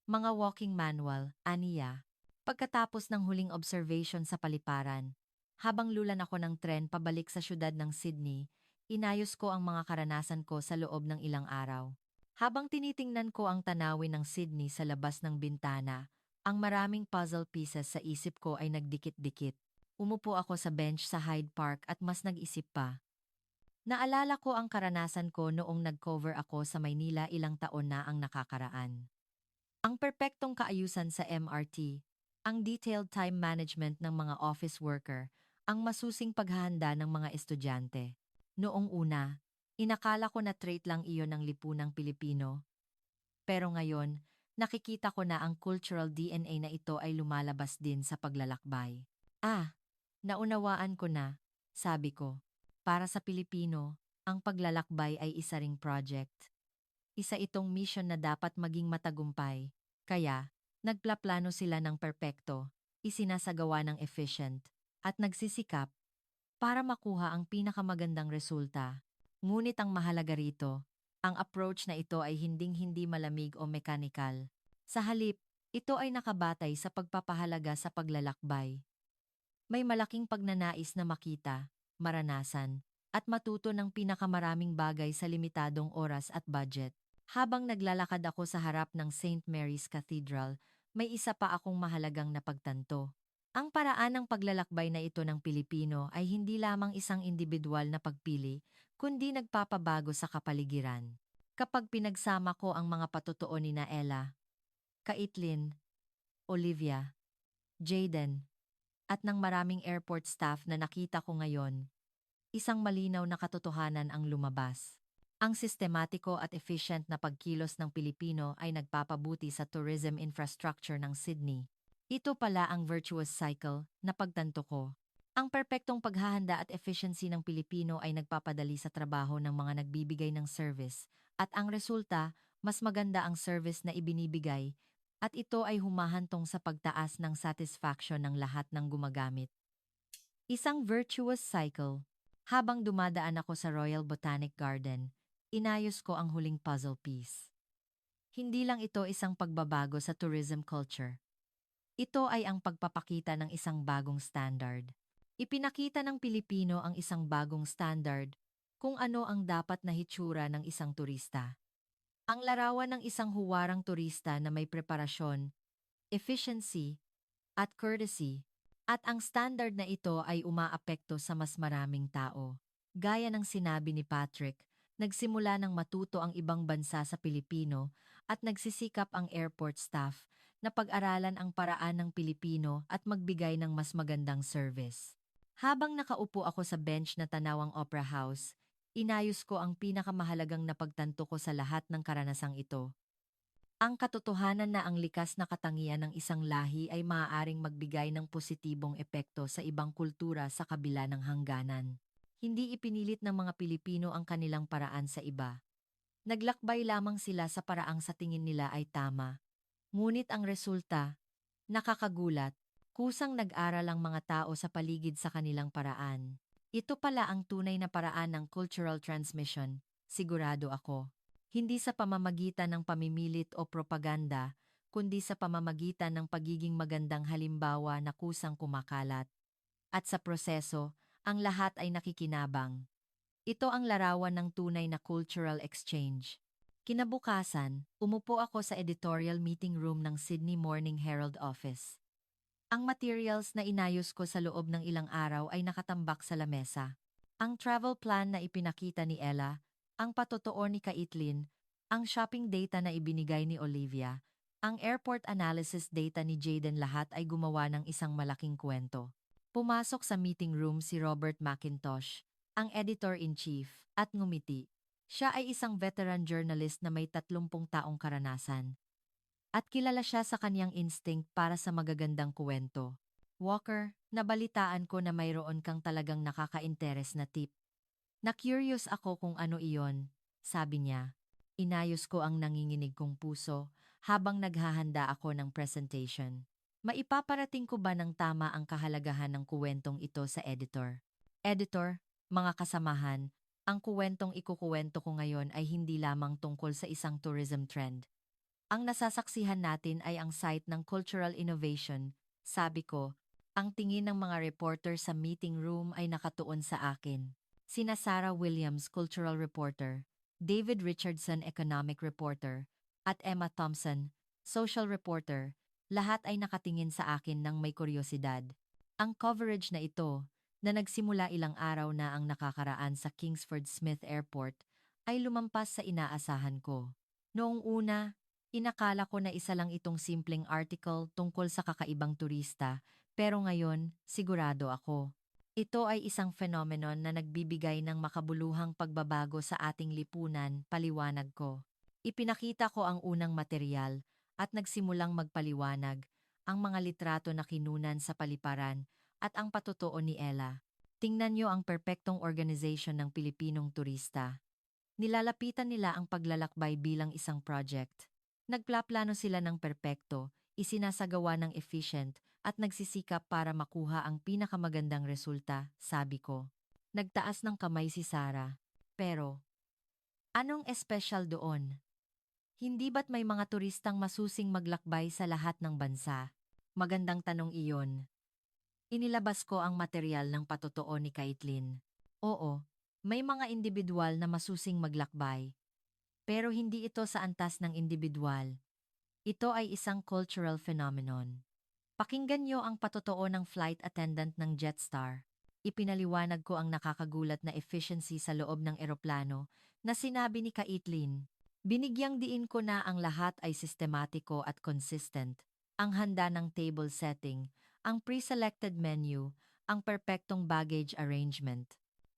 mga walking manual, aniya. Pagkatapos ng huling observation sa paliparan, habang lulan ako ng tren pabalik sa syudad ng Sydney, inayos ko ang mga karanasan ko sa loob ng ilang araw. Habang tinitingnan ko ang tanawin ng Sydney sa labas ng bintana, ang maraming puzzle pieces sa isip ko ay nagdikit-dikit. Umupo ako sa bench sa Hyde Park at mas nag-isip pa. Naalala ko ang karanasan ko noong nag-cover ako sa Maynila ilang taon na ang nakakaraan. Ang perpektong kaayusan sa MRT, ang detailed time management ng mga office worker, ang masusing paghahanda ng mga estudyante. Noong una, inakala ko na trait lang iyon ng lipunang Pilipino. Pero ngayon, nakikita ko na ang cultural DNA na ito ay lumalabas din sa paglalakbay. Naunawaan ko na, sabi ko. Para sa Pilipino, ang paglalakbay ay isa ring project. Isa itong mission na dapat maging matagumpay. Kaya, nagplaplano sila ng perpekto, isinasagawa ng efficient, at nagsisikap para makuha ang pinakamagandang resulta. Ngunit ang mahalaga rito, ang approach na ito ay hinding-hindi malamig o mechanical. Sa halip, ito ay nakabatay sa pagpapahalaga sa paglalakbay. May malaking pagnanais na makita, maranasan, at matuto ng pinakamaraming bagay sa limitadong oras at budget. Habang naglalakad ako sa harap ng St. Mary's Cathedral, may isa pa akong mahalagang napagtanto. Ang paraan ng paglalakbay na ito ng Pilipino ay hindi lamang isang individual na pagpili, kundi nagpapabago sa kapaligiran. Kapag pinagsama ko ang mga patotoo ni Ella, Caitlin, Olivia, Jaden, at ng maraming airport staff na nakita ko ngayon, isang malinaw na katotohanan ang lumabas. Ang sistematiko at efficient na pagkilos ng Pilipino ay nagpapabuti sa tourism infrastructure ng Sydney. Ito pala ang virtuous cycle na pagtanto ko. Ang perpektong paghahanda at efficiency ng Pilipino ay nagpapadali sa trabaho ng mga nagbibigay ng service, at ang resulta, mas maganda ang service na ibinibigay, at ito ay humahantong sa pagtaas ng satisfaction ng lahat ng gumagamit. Isang virtuous cycle. Habang dumadaan ako sa Royal Botanic Garden, inayos ko ang huling puzzle piece. Hindi lang ito isang pagbabago sa tourism culture. Ito ay ang pagpapakita ng isang bagong standard. Ipinakita ng Pilipino ang isang bagong standard kung ano ang dapat na hitsura ng isang turista. Ang larawan ng isang huwarang turista na may preparasyon, efficiency, at courtesy, at ang standard na ito ay umaapekto sa mas maraming tao. Gaya ng sinabi ni Patrick, nagsimula ng matuto ang ibang bansa sa Pilipino at nagsisikap ang airport staff na pag-aralan ang paraan ng Pilipino at magbigay ng mas magandang service. Habang nakaupo ako sa bench na tanawang Opera House, inayos ko ang pinakamahalagang napagtanto ko sa lahat ng karanasang ito. Ang katotohanan na ang likas na katangian ng isang lahi ay maaaring magbigay ng positibong epekto sa ibang kultura sa kabila ng hangganan. Hindi ipinilit ng mga Pilipino ang kanilang paraan sa iba. Naglakbay lamang sila sa paraang sa tingin nila ay tama. Ngunit ang resulta, nakakagulat, kusang nag-aral ang mga tao sa paligid sa kanilang paraan. Ito pala ang tunay na paraan ng cultural transmission, sigurado ako. Hindi sa pamamagitan ng pamimilit o propaganda, kundi sa pamamagitan ng pagiging magandang halimbawa na kusang kumakalat. At sa proseso, ang lahat ay nakikinabang. Ito ang larawan ng tunay na cultural exchange. Kinabukasan, umupo ako sa editorial meeting room ng Sydney Morning Herald office. Ang materials na inayos ko sa loob ng ilang araw ay nakatambak sa lamesa. Ang travel plan na ipinakita ni Ella, ang patotoo ni Caitlin, ang shopping data na ibinigay ni Olivia, ang airport analysis data ni Jaden, lahat ay gumawa ng isang malaking kwento. Pumasok sa meeting room si Robert McIntosh, ang editor-in-chief, at ngumiti. Siya ay isang veteran journalist na may 30 taong karanasan. At kilala siya sa kanyang instinct para sa magagandang kuwento. Walker, nabalitaan ko na mayroon kang talagang nakaka-interes na tip. Na-curious ako kung ano iyon, sabi niya. Inayos ko ang nanginginig kong puso habang naghahanda ako ng presentation. Maipaparating ko ba ng tama ang kahalagahan ng kuwentong ito sa editor? Editor, mga kasamahan, ang kuwentong ikukuwento ko ngayon ay hindi lamang tungkol sa isang tourism trend. Ang nasasaksihan natin ay ang site ng cultural innovation, sabi ko. Ang tingin ng mga reporter sa meeting room ay nakatuon sa akin. Sina Sarah Williams, cultural reporter, David Richardson, economic reporter, at Emma Thompson, social reporter, lahat ay nakatingin sa akin ng may kuryosidad. Ang coverage na ito, na nagsimula ilang araw na ang nakakaraan sa Kingsford Smith Airport, ay lumampas sa inaasahan ko. Noong una, inakala ko na isa lang itong simpleng article tungkol sa kakaibang turista, pero ngayon, sigurado ako. Ito ay isang phenomenon na nagbibigay ng makabuluhang pagbabago sa ating lipunan, paliwanag ko. Ipinakita ko ang unang material at nagsimulang magpaliwanag, ang mga litrato na kinunan sa paliparan at ang patotoo ni Ella. Tingnan niyo ang perpektong organization ng Pilipinong turista. Nilalapitan nila ang paglalakbay bilang isang project. Nagplaplano sila ng perpekto, isinasagawa ng efficient, at nagsisikap para makuha ang pinakamagandang resulta, sabi ko. Nagtaas ng kamay si Sarah. Pero, anong espesyal doon? Hindi ba't may mga turistang masusing maglakbay sa lahat ng bansa? Magandang tanong iyon. Inilabas ko ang material ng patotoo ni Caitlin. Oo, May mga individual na masusing maglakbay, pero hindi ito sa antas ng individual. Ito ay isang cultural phenomenon. Pakinggan niyo ang patotoo ng flight attendant ng Jetstar. Ipinaliwanag ko ang nakakagulat na efficiency sa loob ng eroplano na sinabi ni Kaitlin. Binigyang diin ko na ang lahat ay sistematiko at consistent. Ang handa ng table setting, ang pre-selected menu, ang perpektong baggage arrangement.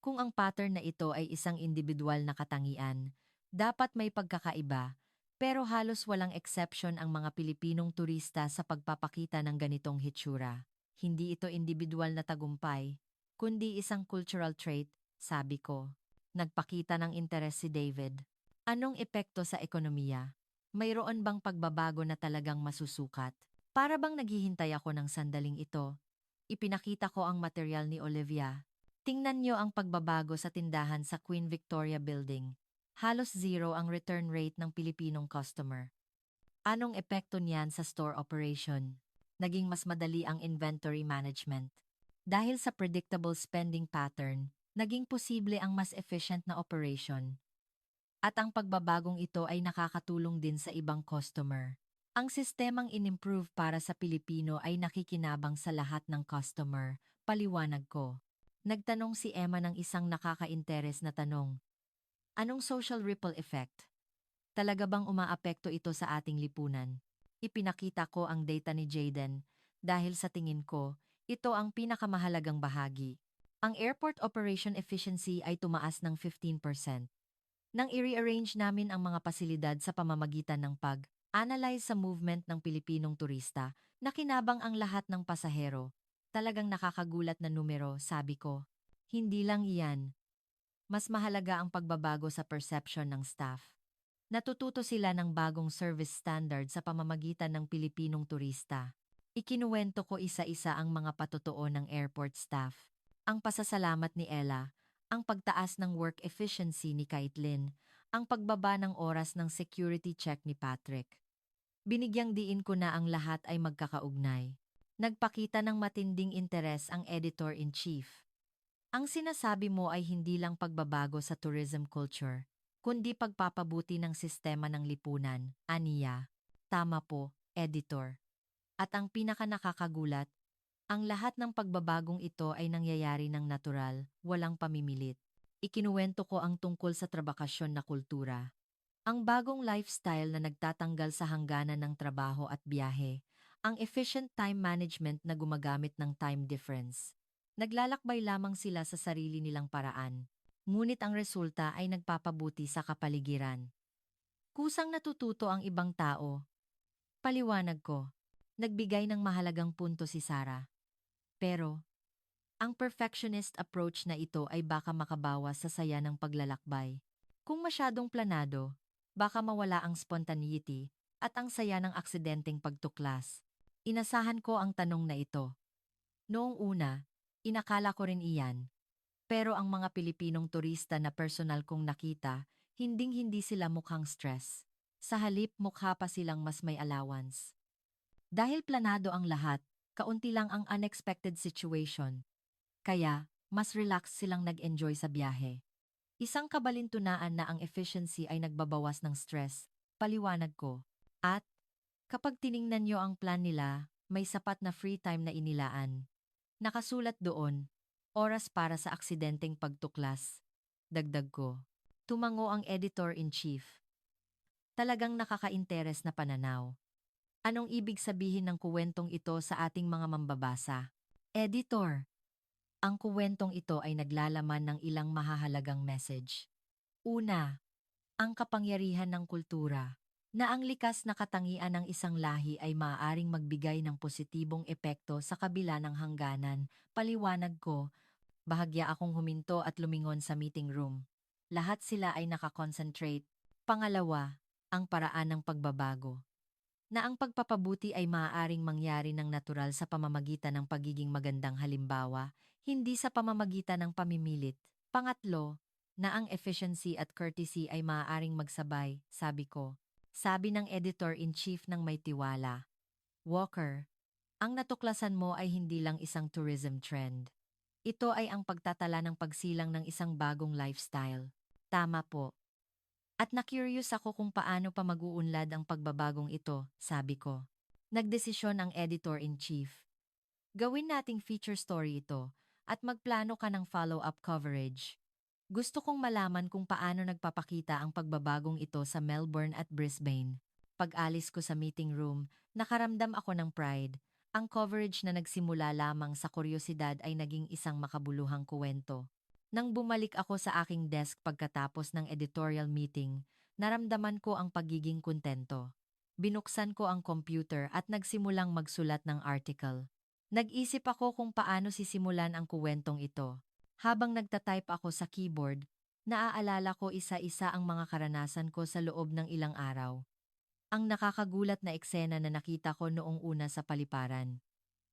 Kung ang pattern na ito ay isang individual na katangian, dapat may pagkakaiba, pero halos walang exception ang mga Pilipinong turista sa pagpapakita ng ganitong hitsura. Hindi ito individual na tagumpay, kundi isang cultural trait, sabi ko. Nagpakita ng interes si David. Anong epekto sa ekonomiya? Mayroon bang pagbabago na talagang masusukat? Para bang naghihintay ako ng sandaling ito? Ipinakita ko ang material ni Olivia. Tingnan niyo ang pagbabago sa tindahan sa Queen Victoria Building. Halos zero ang return rate ng Pilipinong customer. Anong epekto niyan sa store operation? Naging mas madali ang inventory management. Dahil sa predictable spending pattern, naging posible ang mas efficient na operation. At ang pagbabagong ito ay nakakatulong din sa ibang customer. Ang sistemang inimprove para sa Pilipino ay nakikinabang sa lahat ng customer, paliwanag ko. Nagtanong si Emma ng isang nakaka-interes na tanong. Anong social ripple effect? Talaga bang umaapekto ito sa ating lipunan? Ipinakita ko ang data ni Jaden dahil sa tingin ko, ito ang pinakamahalagang bahagi. Ang airport operation efficiency ay tumaas ng 15%. Nang i-rearrange namin ang mga pasilidad sa pamamagitan ng pag-analyze sa movement ng Pilipinong turista, nakinabang ang lahat ng pasahero. Talagang nakakagulat na numero, sabi ko. Hindi lang iyan. Mas mahalaga ang pagbabago sa perception ng staff. Natututo sila ng bagong service standard sa pamamagitan ng Pilipinong turista. Ikinuwento ko isa-isa ang mga patotoo ng airport staff. Ang pasasalamat ni Ella, ang pagtaas ng work efficiency ni Kaitlin, ang pagbaba ng oras ng security check ni Patrick. Binigyang diin ko na ang lahat ay magkakaugnay. Nagpakita ng matinding interes ang editor-in-chief. Ang sinasabi mo ay hindi lang pagbabago sa tourism culture, kundi pagpapabuti ng sistema ng lipunan, aniya. Tama po, editor. At ang pinakanakakagulat, ang lahat ng pagbabagong ito ay nangyayari ng natural, walang pamimilit. Ikinuwento ko ang tungkol sa trabakasyon na kultura. Ang bagong lifestyle na nagtatanggal sa hangganan ng trabaho at biyahe, ang efficient time management na gumagamit ng time difference. Naglalakbay lamang sila sa sarili nilang paraan, ngunit ang resulta ay nagpapabuti sa kapaligiran. Kusang natututo ang ibang tao. Paliwanag ko, nagbigay ng mahalagang punto si Sarah. Pero, ang perfectionist approach na ito ay baka makabawas sa saya ng paglalakbay. Kung masyadong planado, baka mawala ang spontaneity at ang saya ng aksidenteng pagtuklas. Inasahan ko ang tanong na ito. Noong una, inakala ko rin iyan. Pero ang mga Pilipinong turista na personal kong nakita, hinding-hindi sila mukhang stress. Sa halip mukha pa silang mas may allowance. Dahil planado ang lahat, kaunti lang ang unexpected situation. Kaya, mas relax silang nag-enjoy sa biyahe. Isang kabalintunaan na ang efficiency ay nagbabawas ng stress, paliwanag ko. At, kapag tiningnan nyo ang plan nila, may sapat na free time na inilaan. Nakasulat doon, oras para sa aksidenteng pagtuklas. Dagdag ko. Tumango ang editor-in-chief. Talagang nakaka-interes na pananaw. Anong ibig sabihin ng kuwentong ito sa ating mga mambabasa? Editor, ang kuwentong ito ay naglalaman ng ilang mahahalagang message. Una, ang kapangyarihan ng kultura, na ang likas na katangian ng isang lahi ay maaaring magbigay ng positibong epekto sa kabila ng hangganan. Paliwanag ko, bahagya akong huminto at lumingon sa meeting room. Lahat sila ay nakakonsentrate. Pangalawa, ang paraan ng pagbabago. Na ang pagpapabuti ay maaaring mangyari ng natural sa pamamagitan ng pagiging magandang halimbawa, hindi sa pamamagitan ng pamimilit. Pangatlo, na ang efficiency at courtesy ay maaaring magsabay, sabi ko. Sabi ng editor-in-chief ng may tiwala. Walker, ang natuklasan mo ay hindi lang isang tourism trend. Ito ay ang pagtatala ng pagsilang ng isang bagong lifestyle. Tama po. At na-curious ako kung paano pa mag-uunlad ang pagbabagong ito, sabi ko. Nagdesisyon ang editor-in-chief. Gawin nating feature story ito at magplano ka ng follow-up coverage. Gusto kong malaman kung paano nagpapakita ang pagbabagong ito sa Melbourne at Brisbane. Pag-alis ko sa meeting room, nakaramdam ako ng pride. Ang coverage na nagsimula lamang sa kuryosidad ay naging isang makabuluhang kuwento. Nang bumalik ako sa aking desk pagkatapos ng editorial meeting, naramdaman ko ang pagiging kontento. Binuksan ko ang computer at nagsimulang magsulat ng article. Nag-isip ako kung paano sisimulan ang kuwentong ito. Habang nagtatype ako sa keyboard, naaalala ko isa-isa ang mga karanasan ko sa loob ng ilang araw. Ang nakakagulat na eksena na nakita ko noong una sa paliparan.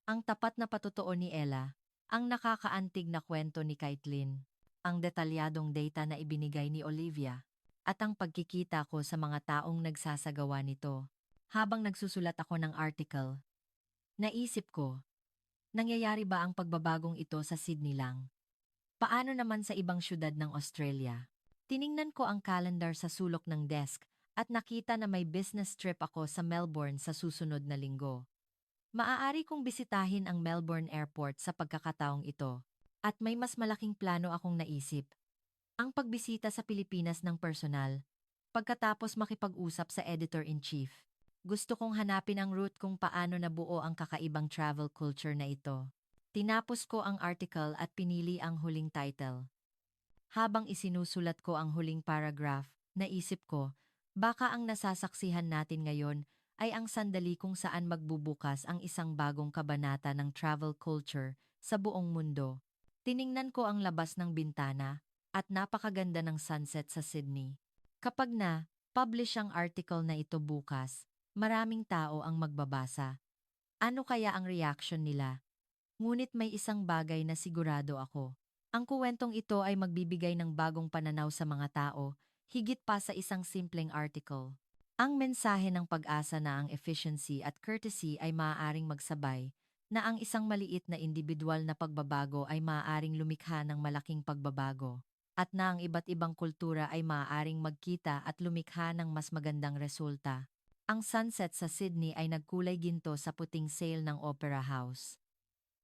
Ang tapat na patotoo ni Ella, ang nakakaantig na kwento ni Kaitlyn, ang detalyadong data na ibinigay ni Olivia, at ang pagkikita ko sa mga taong nagsasagawa nito. Habang nagsusulat ako ng article, naisip ko, nangyayari ba ang pagbabagong ito sa Sydney lang? Paano naman sa ibang syudad ng Australia? Tiningnan ko ang calendar sa sulok ng desk at nakita na may business trip ako sa Melbourne sa susunod na linggo. Maaari kong bisitahin ang Melbourne Airport sa pagkakataong ito. At may mas malaking plano akong naisip. Ang pagbisita sa Pilipinas ng personal. Pagkatapos makipag-usap sa editor-in-chief. Gusto kong hanapin ang route kung paano nabuo ang kakaibang travel culture na ito. Tinapos ko ang article at pinili ang huling title. Habang isinusulat ko ang huling paragraph, naisip ko, baka ang nasasaksihan natin ngayon ay ang sandali kung saan magbubukas ang isang bagong kabanata ng travel culture sa buong mundo. Tiningnan ko ang labas ng bintana at napakaganda ng sunset sa Sydney. Kapag publish ang article na ito bukas, maraming tao ang magbabasa. Ano kaya ang reaction nila? Ngunit may isang bagay na sigurado ako. Ang kuwentong ito ay magbibigay ng bagong pananaw sa mga tao, higit pa sa isang simpleng article. Ang mensahe ng pag-asa na ang efficiency at courtesy ay maaaring magsabay, na ang isang maliit na individual na pagbabago ay maaaring lumikha ng malaking pagbabago, at na ang iba't ibang kultura ay maaaring magkita at lumikha ng mas magandang resulta. Ang sunset sa Sydney ay nagkulay ginto sa puting sail ng Opera House.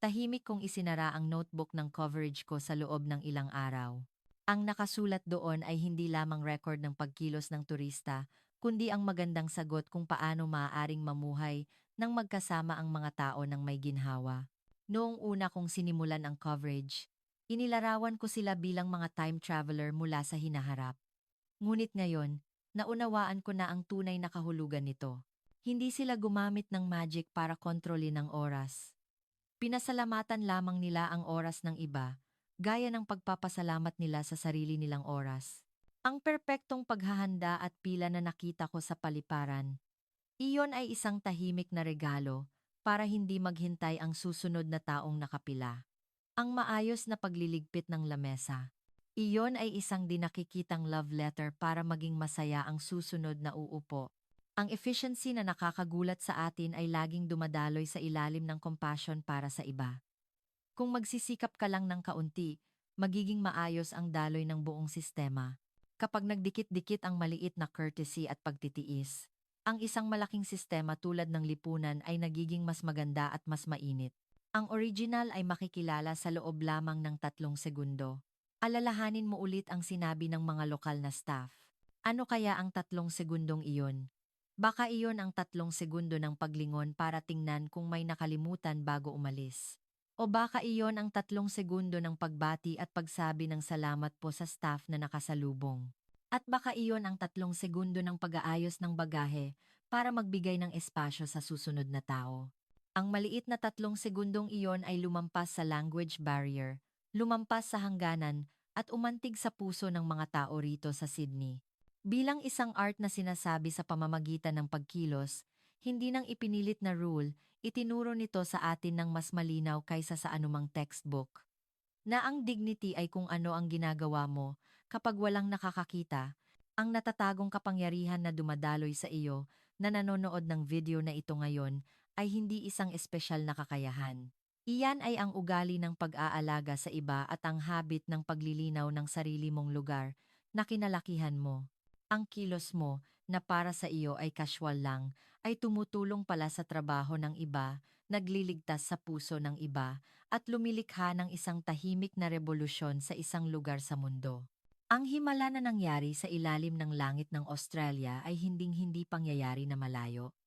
Tahimik kong isinara ang notebook ng coverage ko sa loob ng ilang araw. Ang nakasulat doon ay hindi lamang record ng pagkilos ng turista, kundi ang magandang sagot kung paano maaaring mamuhay nang magkasama ang mga tao ng may ginhawa. Noong una kong sinimulan ang coverage, inilarawan ko sila bilang mga time traveler mula sa hinaharap. Ngunit ngayon, naunawaan ko na ang tunay na kahulugan nito. Hindi sila gumamit ng magic para kontrolin ang oras. Pinasalamatan lamang nila ang oras ng iba, gaya ng pagpapasalamat nila sa sarili nilang oras. Ang perpektong paghahanda at pila na nakita ko sa paliparan. Iyon ay isang tahimik na regalo para hindi maghintay ang susunod na taong nakapila. Ang maayos na pagliligpit ng lamesa. Iyon ay isang dinakikitang love letter para maging masaya ang susunod na uupo. Ang efficiency na nakakagulat sa atin ay laging dumadaloy sa ilalim ng compassion para sa iba. Kung magsisikap ka lang ng kaunti, magiging maayos ang daloy ng buong sistema. Kapag nagdikit-dikit ang maliit na courtesy at pagtitiis, ang isang malaking sistema tulad ng lipunan ay nagiging mas maganda at mas mainit. Ang original ay makikilala sa loob lamang ng 3 segundo. Alalahanin mo ulit ang sinabi ng mga lokal na staff. Ano kaya ang 3 segundong iyon? Baka iyon ang 3 segundo ng paglingon para tingnan kung may nakalimutan bago umalis. O baka iyon ang 3 segundo ng pagbati at pagsabi ng salamat po sa staff na nakasalubong. At baka iyon ang 3 segundo ng pag-aayos ng bagahe para magbigay ng espasyo sa susunod na tao. Ang maliit na 3 segundong iyon ay lumampas sa language barrier, lumampas sa hangganan at umantig sa puso ng mga tao rito sa Sydney. Bilang isang art na sinasabi sa pamamagitan ng pagkilos, hindi nang ipinilit na rule, itinuro nito sa atin ng mas malinaw kaysa sa anumang textbook. Na ang dignity ay kung ano ang ginagawa mo kapag walang nakakakita, ang natatagong kapangyarihan na dumadaloy sa iyo na nanonood ng video na ito ngayon ay hindi isang espesyal na kakayahan. Iyan ay ang ugali ng pag-aalaga sa iba at ang habit ng paglilinaw ng sarili mong lugar na kinalakihan mo. Ang kilos mo, na para sa iyo ay casual lang, ay tumutulong pala sa trabaho ng iba, nagliligtas sa puso ng iba, at lumilikha ng isang tahimik na revolusyon sa isang lugar sa mundo. Ang himala na nangyari sa ilalim ng langit ng Australia ay hinding-hindi pangyayari na malayo.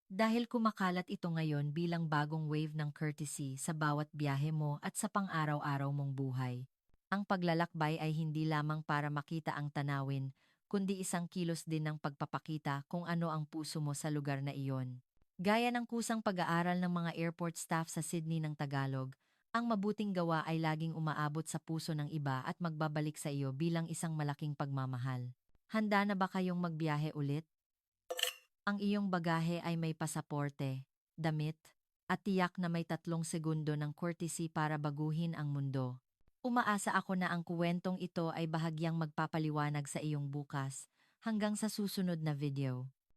Dahil kumakalat ito ngayon bilang bagong wave ng courtesy sa bawat biyahe mo at sa pang-araw-araw mong buhay. Ang paglalakbay ay hindi lamang para makita ang tanawin, kundi isang kilos din ng pagpapakita kung ano ang puso mo sa lugar na iyon. Gaya ng kusang pag-aaral ng mga airport staff sa Sydney ng Tagalog, ang mabuting gawa ay laging umaabot sa puso ng iba at magbabalik sa iyo bilang isang malaking pagmamahal. Handa na ba kayong magbiyahe ulit? Ang iyong bagahe ay may pasaporte, damit, at tiyak na may 3 segundo ng courtesy para baguhin ang mundo. Umaasa ako na ang kuwentong ito ay bahagyang magpapaliwanag sa iyong bukas. Hanggang sa susunod na video.